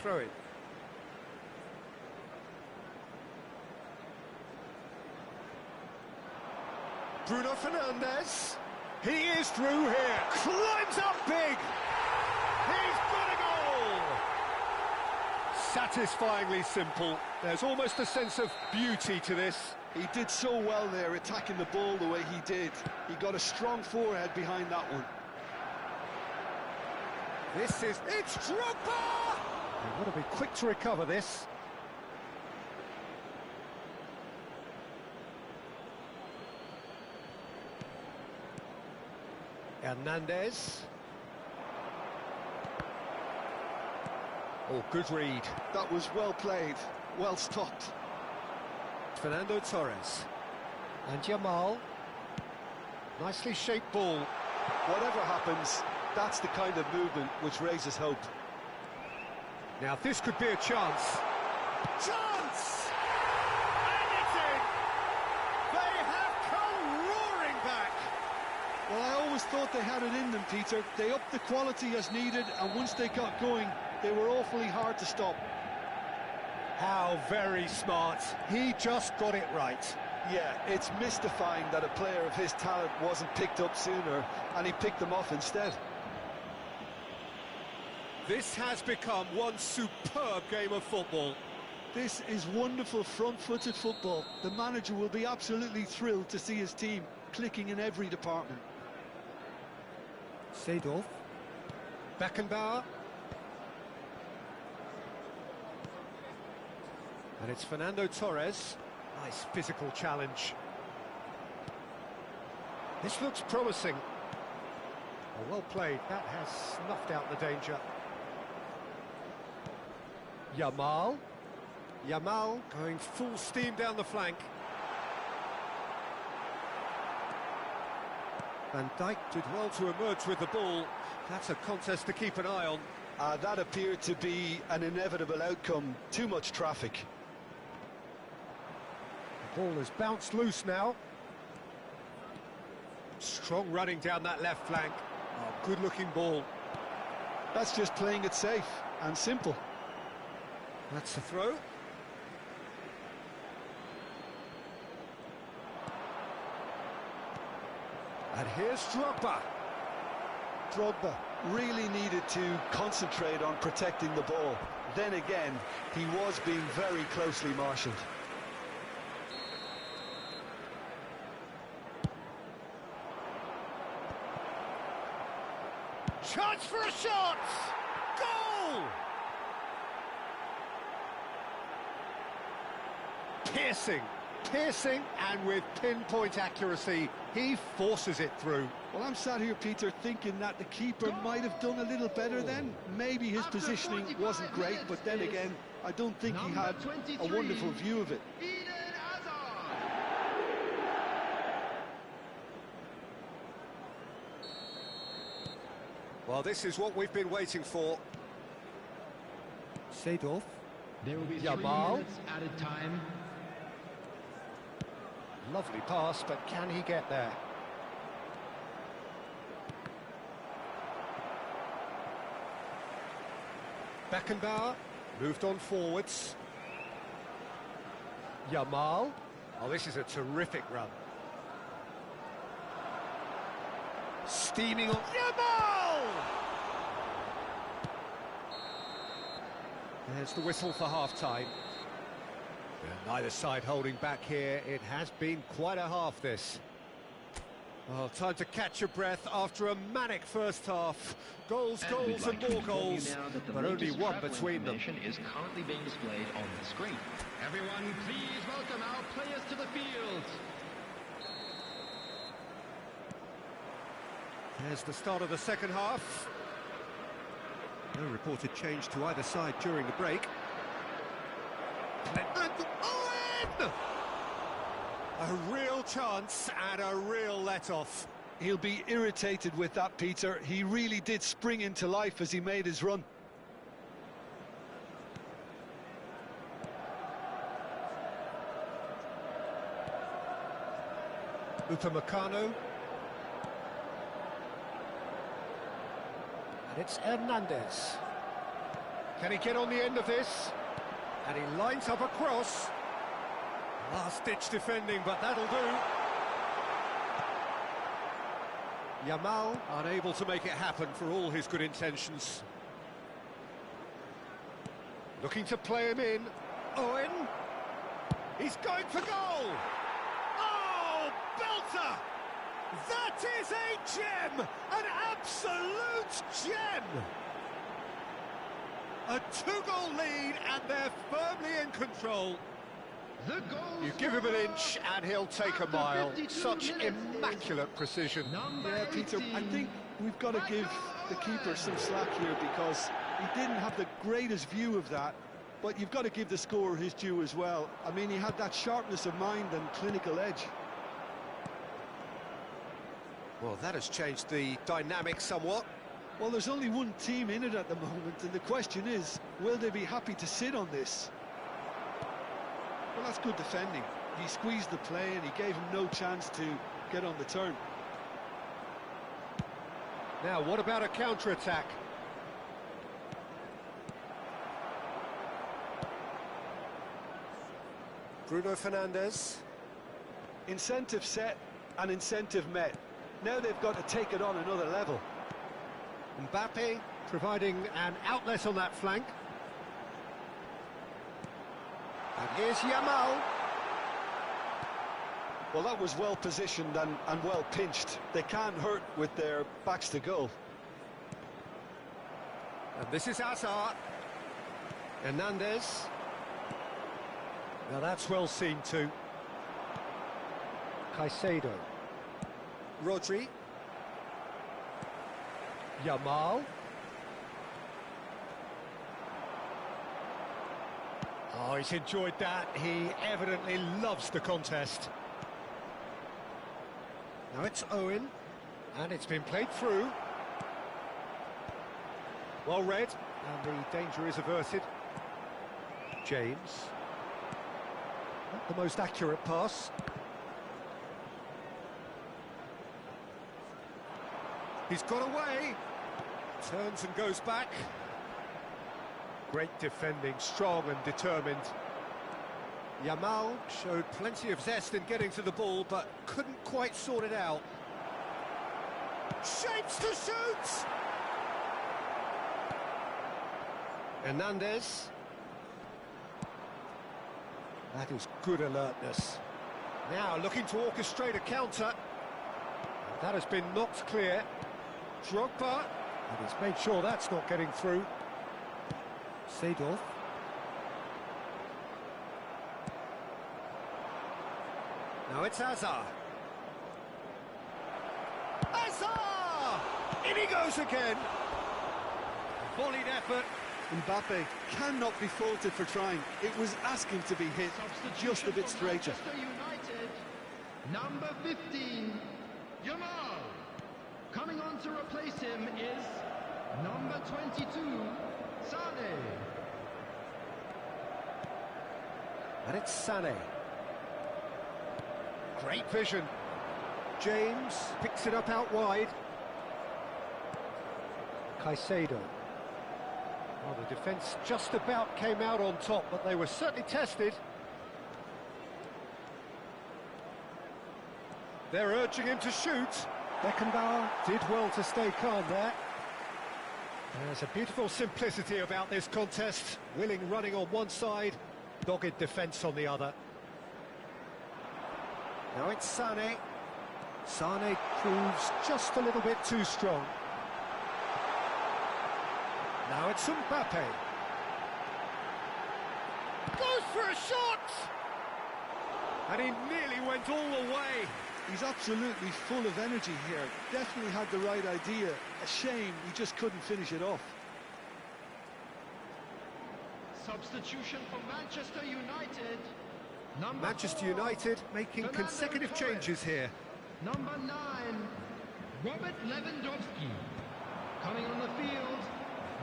Throw it. Bruno Fernandes. He is through here. Climbs up big. He's got a goal. Satisfyingly simple. There's almost a sense of beauty to this. He did so well there, attacking the ball the way he did. He got a strong forehead behind that one. It's Drogba! They've got to be quick to recover this. Hernandez. Oh, good read. That was well played, well stopped. Fernando Torres. And Yamal. Nicely shaped ball. Whatever happens, that's the kind of movement which raises hope. Now this could be a chance. Chance! And it's in! They have come roaring back! Well, I always thought they had it in them, Peter. They upped the quality as needed, and once they got going, they were awfully hard to stop. How very smart. He just got it right. Yeah, it's mystifying that a player of his talent wasn't picked up sooner, and he picked them off instead. This has become one superb game of football. This is wonderful front-footed football. The manager will be absolutely thrilled to see his team clicking in every department. Seedorf. Beckenbauer. And it's Fernando Torres. Nice physical challenge. This looks promising. Oh, well played. That has snuffed out the danger. Yamal. Yamal going full steam down the flank. Van Dijk did well to emerge with the ball. That's a contest to keep an eye on. That appeared to be an inevitable outcome. Too much traffic. The ball has bounced loose now. Strong running down that left flank. Oh, good-looking ball. That's just playing it safe and simple. That's the throw. And here's Drogba. Drogba really needed to concentrate on protecting the ball. Then again, he was being very closely marshalled. Chance for a shot! Goal! Piercing, and with pinpoint accuracy, he forces it through. Well, I'm sat here, Peter, thinking that the keeper might have done a little better then. Maybe his positioning wasn't great, but then again, I don't think he had a wonderful view of it. Well, this is what we've been waiting for. Seedorf. There will be 3 Yamal. minutes added time. Lovely pass, but can he get there? Beckenbauer moved on forwards. Yamal. Oh, this is a terrific run. Steaming on. Yamal! There's the whistle for half-time. Neither side holding back here. It has been quite a half, this. Well, time to catch your breath after a manic first half. Goals, and more goals, but only one between them. Is currently being displayed on the screen. Everyone, please welcome our players to the field. There's the start of the second half. No reported change to either side during the break. And Owen! A real chance and a real let-off. He'll be irritated with that, Peter. He really did spring into life as he made his run. Upamecano. And it's Hernandez. Can he get on the end of this? And he lines up a cross. Last-ditch defending, but that'll do. Yamal unable to make it happen for all his good intentions. Looking to play him in. Owen. He's going for goal. Oh, belter! That is a gem! An absolute gem! A 2-goal lead, and they're firmly in control. You give him an inch and he'll take a mile. Such immaculate precision. Yeah, Peter, I think we've got to give the keeper some slack here because He didn't have the greatest view of that, but you've got to give the scorer his due as well. I mean, he had that sharpness of mind and clinical edge. Well, that has changed the dynamic somewhat. Well, there's only one team in it at the moment, and the question is, will they be happy to sit on this? Well, that's good defending. He squeezed the play and he gave him no chance to get on the turn. Now, what about a counter-attack? Bruno Fernandes. Incentive set and incentive met. Now they've got to take it on another level. Mbappe providing an outlet on that flank. And here's Yamal. Well, that was well positioned and well pinched. They can't hurt with their backs to goal. And this is Hazard. Hernandez. Now that's well seen too. Caicedo. Rodri. Yamal. Oh, he's enjoyed that. He evidently loves the contest. Now it's Owen, and it's been played through. Well read, and the danger is averted. James. Not the most accurate pass. He's got away. Turns and goes back. Great defending, strong and determined. Yamal showed plenty of zest in getting to the ball, but couldn't quite sort it out. Shapes to shoot! Hernandez. That is good alertness. Now looking to orchestrate a counter. That has been knocked clear. Drogba. And he's made sure that's not getting through. Seedorf. Now it's Hazard. Hazard! In he goes again. Volleyed effort. Mbappe cannot be faulted for trying. It was asking to be hit just a bit straighter. United, number 15, Yamal. Coming on to replace him is number 22, Sane. And it's Sane. Great vision. James picks it up out wide. Caicedo. Well, the defence just about came out on top, but they were certainly tested. They're urging him to shoot. Beckenbauer did well to stay calm there. There's a beautiful simplicity about this contest. Willing running on one side, dogged defence on the other. Now it's Sane. Sane proves just a little bit too strong. Now it's Mbappe. Goes for a shot! And he nearly went all the way. He's absolutely full of energy here. Definitely had the right idea. A shame he just couldn't finish it off. Substitution for Manchester United. Manchester United making consecutive changes here. Number 9, Robert Lewandowski. Coming on the field,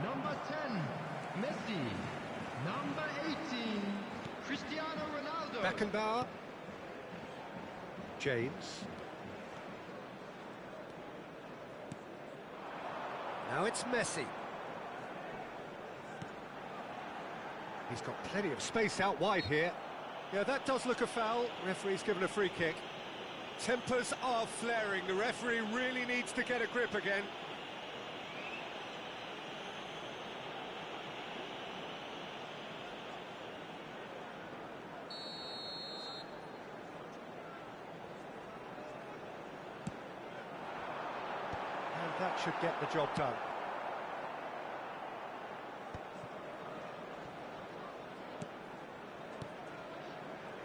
number 10, Messi. Number 18, Cristiano Ronaldo. Beckenbauer. James. Now it's Messi. He's got plenty of space out wide here. Yeah, that does look a foul. Referee's given a free kick. Tempers are flaring. The referee really needs to get a grip again. And that should get the job done.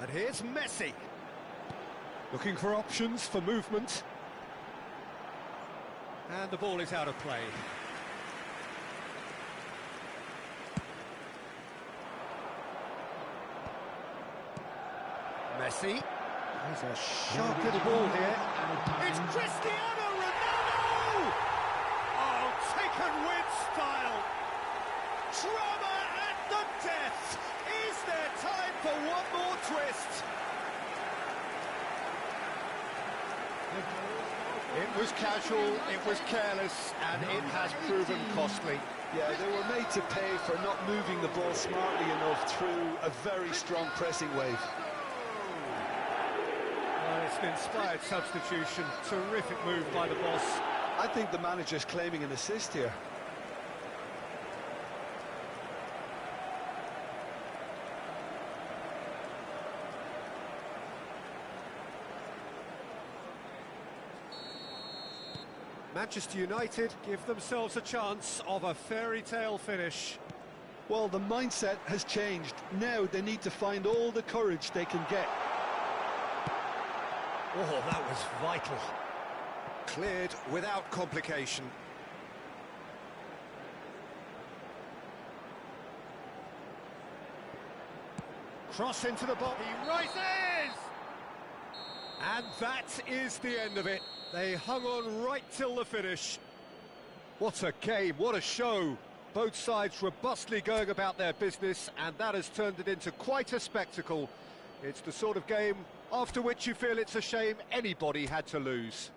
And here's Messi. Looking for options for movement. And the ball is out of play. Messi. There's a sharp little ball here. It's Cristiano Ronaldo! Oh, taken with style. Drama at the death. Is there time for one more twist? It was casual, it was careless, and it has proven costly. Yeah, they were made to pay for not moving the ball smartly enough through a very strong pressing wave. Well, it's an inspired substitution. Terrific move by the boss. I think the manager's claiming an assist here. Manchester United give themselves a chance of a fairy tale finish. Well, the mindset has changed. Now they need to find all the courage they can get. Oh, that was vital. Cleared without complication. Cross into the box. He rises! And that is the end of it. They hung on right till the finish. What a game, what a show. Both sides robustly going about their business, and that has turned it into quite a spectacle. It's the sort of game after which you feel it's a shame anybody had to lose.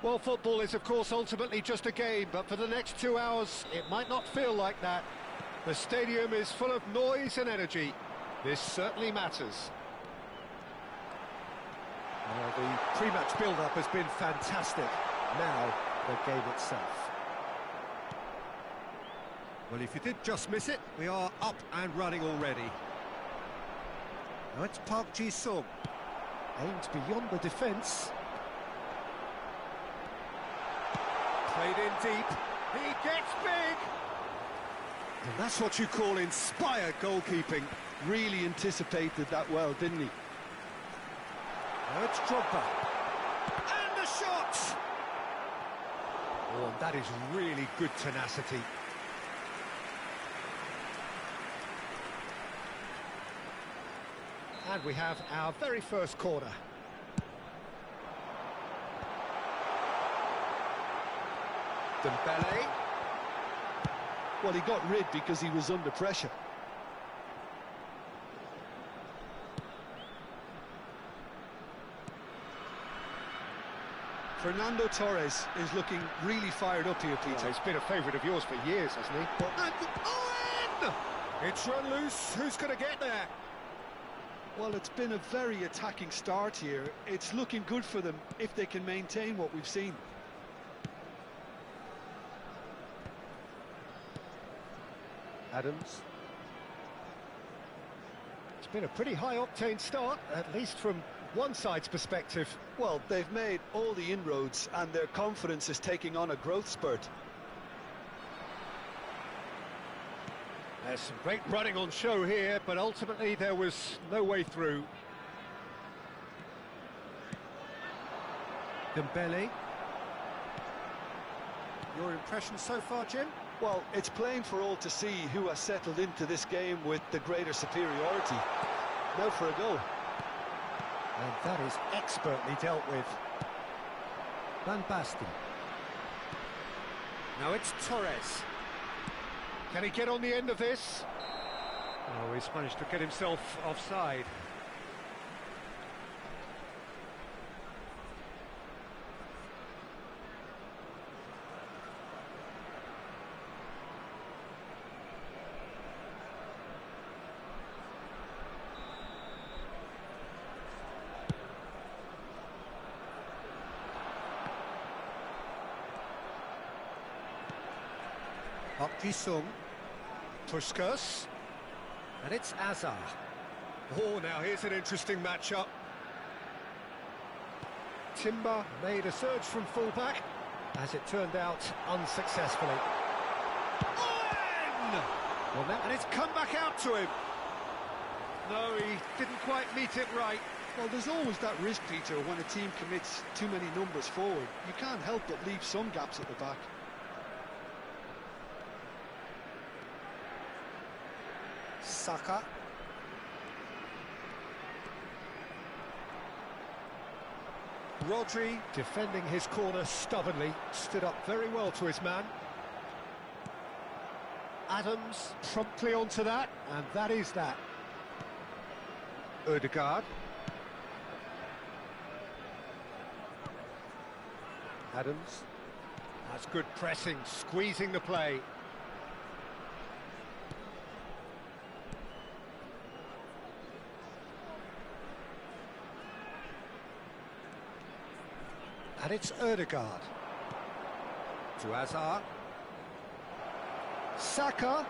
Well, football is, of course, ultimately just a game, but for the next 2 hours, it might not feel like that. The stadium is full of noise and energy. This certainly matters. The pre-match build-up has been fantastic. Now, the game itself. Well, if you did just miss it, we are up and running already. Now it's Park Ji-sung. Aimed beyond the defence. Played in deep. He gets big! And that's what you call inspired goalkeeping. Really anticipated that well, didn't he? Now it's Drogba. And the shot! Oh, and that is really good tenacity. And we have our very first corner. Dembele. Well, he got rid because he was under pressure. Fernando Torres is looking really fired up here, Peter. Well, he's been a favourite of yours for years, hasn't he? And Owen! It's run loose. Who's going to get there? Well, it's been a very attacking start here. It's looking good for them if they can maintain what we've seen. Adams. It's been a pretty high-octane start, at least from one side's perspective. Well, they've made all the inroads and their confidence is taking on a growth spurt. There's some great running on show here, but ultimately there was no way through. Dembele. Your impression so far, Jim? Well, it's plain for all to see who has settled into this game with the greater superiority. Now for a goal. And that is expertly dealt with. Van Basten. Now it's Torres. Can he get on the end of this? Oh, he's managed to get himself offside. Park Ji-sung. Puskas. And it's Azar. Oh, now here's an interesting matchup. Timber made a surge from fullback. As it turned out, unsuccessfully. Owen! Well, and it's come back out to him. No, he didn't quite meet it right. Well, there's always that risk, Peter, when a team commits too many numbers forward. You can't help but leave some gaps at the back. Saka. Rodri, defending his corner stubbornly, stood up very well to his man. Adams promptly onto that, and that is that. Ødegaard. Adams. That's good pressing, squeezing the play. And it's Ødegaard. To Azar. Saka.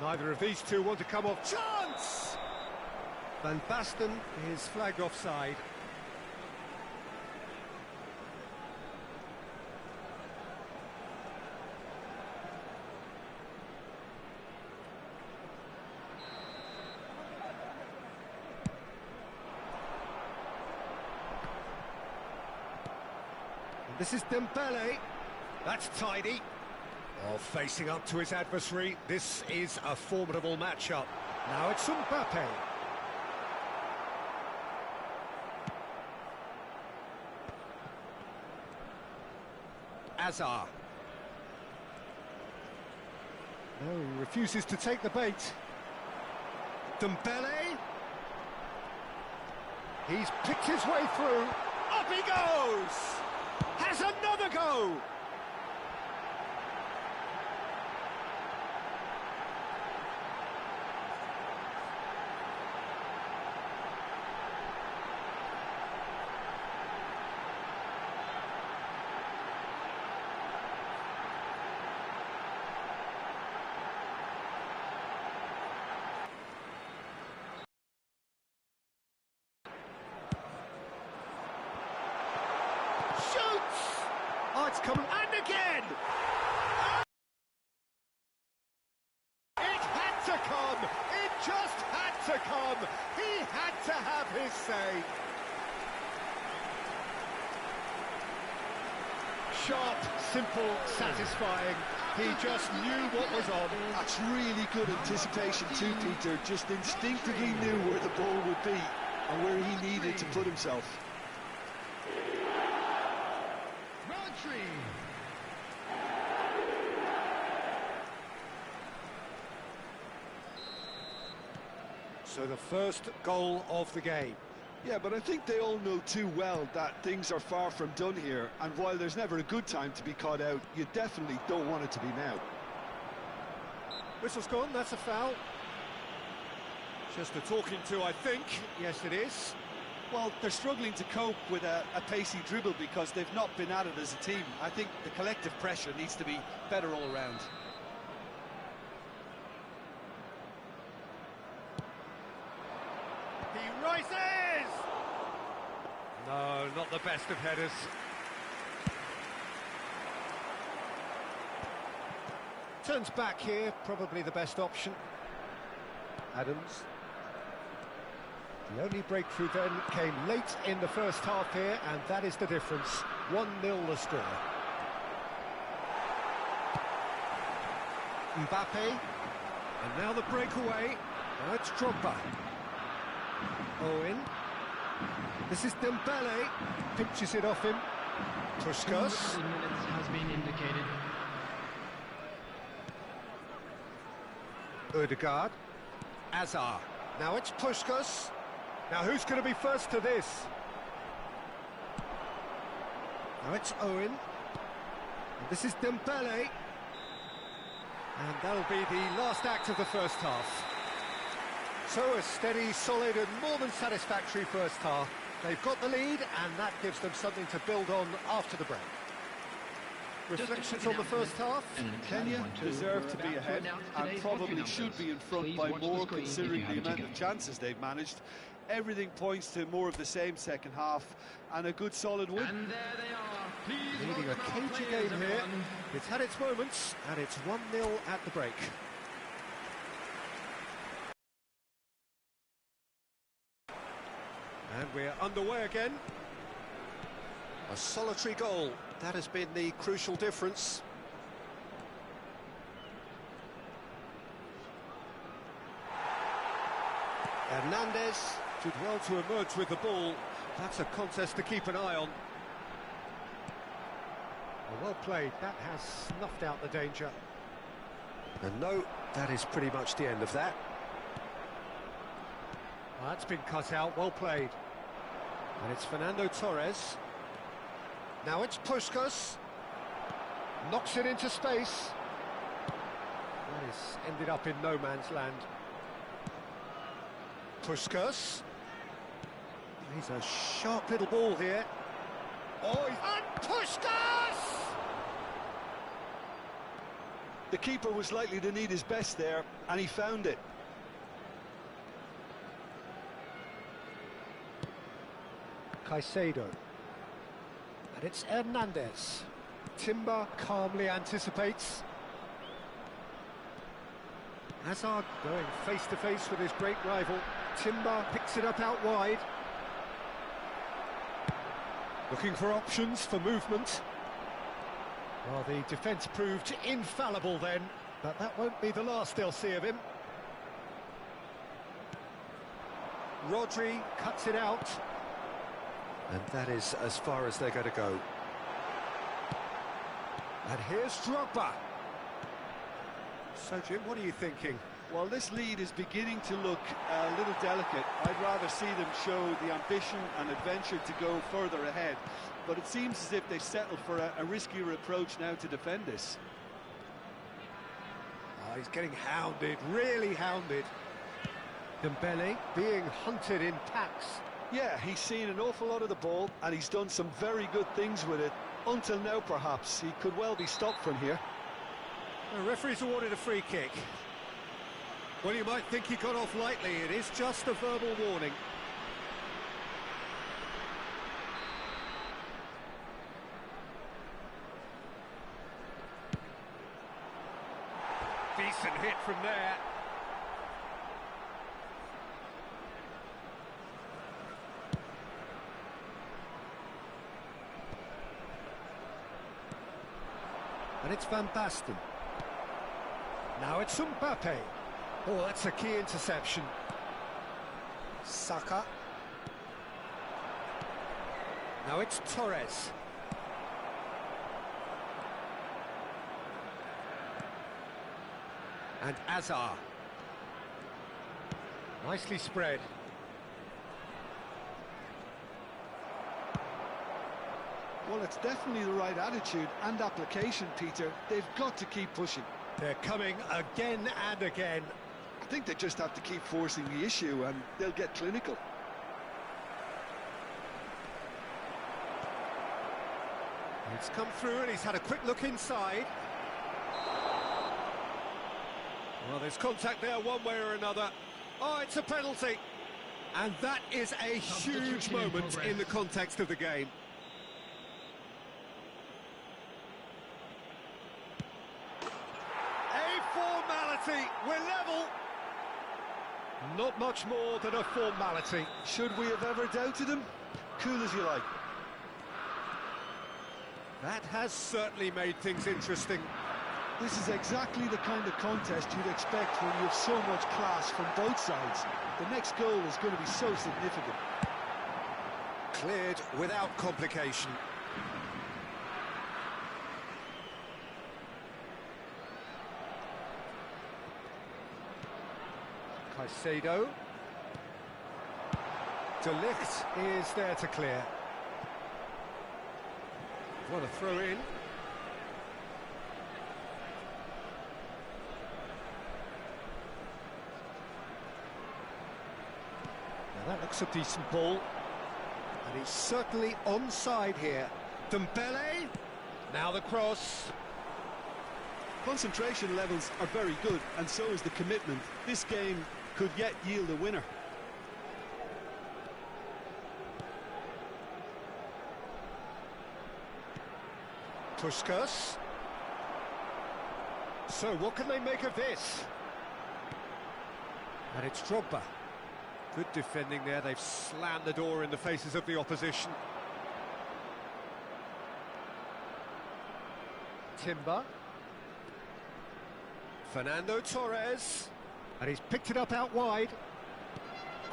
Neither of these two want to come off. Chance! Van Basten is flagged offside. This is Dembele. That's tidy. Oh, facing up to his adversary. This is a formidable matchup. Now it's Mbappe. Azar. No, he refuses to take the bait. Dembele. He's picked his way through. Up he goes! Has a go! Shoots! Oh, it's coming, and again! It had to come! It just had to come! He had to have his say! Sharp, simple, satisfying. He just knew what was on. That's really good anticipation too, Peter. Just instinctively knew where the ball would be and where he needed to put himself. So the first goal of the game. Yeah, but I think they all know too well that things are far from done here, and while there's never a good time to be caught out, you definitely don't want it to be now. Whistle's gone, that's a foul. Just a talking to, I think. Yes, it is. Well, they're struggling to cope with a pacey dribble because they've not been at it as a team. I think the collective pressure needs to be better all around. He rises! No, not the best of headers. Turns back here, probably the best option. Adams. The only breakthrough then came late in the first half here, and that is the difference. 1-0 the score. Mbappe. And now the breakaway. Now it's Drogba. Owen. This is Dembele. Pinches it off him. Puskas. 2 minutes has been indicated. Ødegaard. Azar. Now it's Puskas. Now who's going to be first to this? Now it's Owen. And this is Dembele. And that'll be the last act of the first half. So a steady, solid and more than satisfactory first half. They've got the lead and that gives them something to build on after the break. Reflections on the first half? Kenya deserve to be ahead and probably should be in front by more considering the amount of chances they've managed. Everything points to more of the same second half and a good solid win. And there they are. Please Leading a welcome our cagey players, game here. everyone. It's had its moments and it's 1-0 at the break. And we're underway again. A solitary goal. That has been the crucial difference. Hernandez did well to emerge with the ball. That's a contest to keep an eye on. Well played. That has snuffed out the danger. And no, that is pretty much the end of that. Well, that's been cut out. Well played. And it's Fernando Torres. Now it's Puskas. Knocks it into space. That is ended up in no man's land. Puskas. He's a sharp little ball here. Oh, and Puskas! The keeper was likely to need his best there, and he found it. Caicedo. And it's Hernandez. Timber calmly anticipates. Hazard going face-to-face with his great rival. Timber picks it up out wide. Looking for options for movement. Well, the defence proved infallible then, but that won't be the last they'll see of him. Rodri cuts it out. And that is as far as they're going to go. And here's Drogba. So, Jim, what are you thinking? Well, this lead is beginning to look a little delicate. I'd rather see them show the ambition and adventure to go further ahead. But it seems as if they've settled for a riskier approach now to defend this. Oh, he's getting hounded, really hounded. Dembele being hunted in packs. Yeah, he's seen an awful lot of the ball, and he's done some very good things with it. Until now, perhaps. He could well be stopped from here. The referee's awarded a free kick. Well, you might think he got off lightly. It is just a verbal warning. Decent hit from there. And it's Van Basten. Now it's Mbappe. Oh, that's a key interception. Saka. Now it's Torres. And Azar. Nicely spread. Well, it's definitely the right attitude and application, Peter. They've got to keep pushing. They're coming again and again. I think they just have to keep forcing the issue and they'll get clinical. It's come through and he's had a quick look inside. Well, there's contact there one way or another. Oh, it's a penalty. And that is a huge moment in the context of the game. A formality. We're level. Not much more than a formality. Should we have ever doubted him? Cool as you like. That has certainly made things interesting. This is exactly the kind of contest you'd expect when you have so much class from both sides. The next goal is going to be so significant. Cleared without complication. Caicedo. De Ligt is there to clear. What a throw in. Now that looks a decent ball. And he's certainly onside here. Dembele. Now the cross. Concentration levels are very good, and so is the commitment. This game could yet yield a winner. Puskas. So what can they make of this? And it's Drogba. Good defending there. They've slammed the door in the faces of the opposition. Timber. Fernando Torres. And he's picked it up out wide.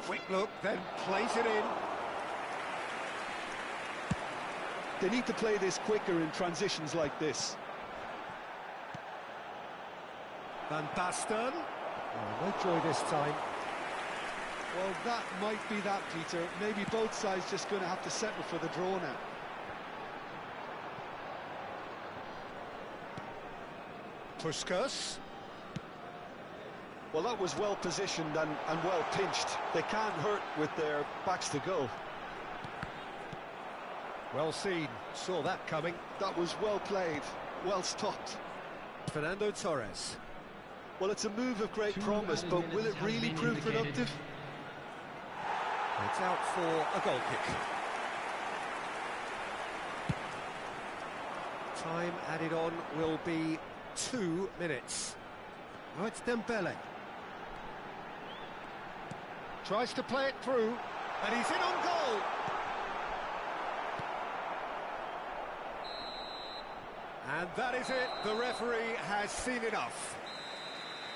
Quick look, then plays it in. They need to play this quicker in transitions like this. Van Basten. Oh, no joy this time. Well, that might be that, Peter. Maybe both sides just going to have to settle for the draw now. Puskas. Well, that was well positioned and well pinched. They can't hurt with their backs to goal. Well seen, saw that coming. That was well played, well stopped. Fernando Torres. Well, it's a move of great promise, but will it really prove productive? It's out for a goal kick. Time added on will be 2 minutes. Now it's Dembele. Tries to play it through, and he's in on goal. And that is it, the referee has seen enough.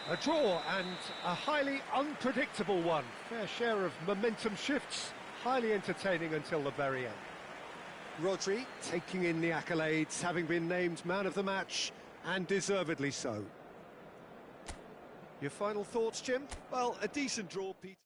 A draw and a highly unpredictable one. Fair share of momentum shifts, highly entertaining until the very end. Rodri taking in the accolades, having been named man of the match, and deservedly so. Your final thoughts, Jim? Well, a decent draw, Pete.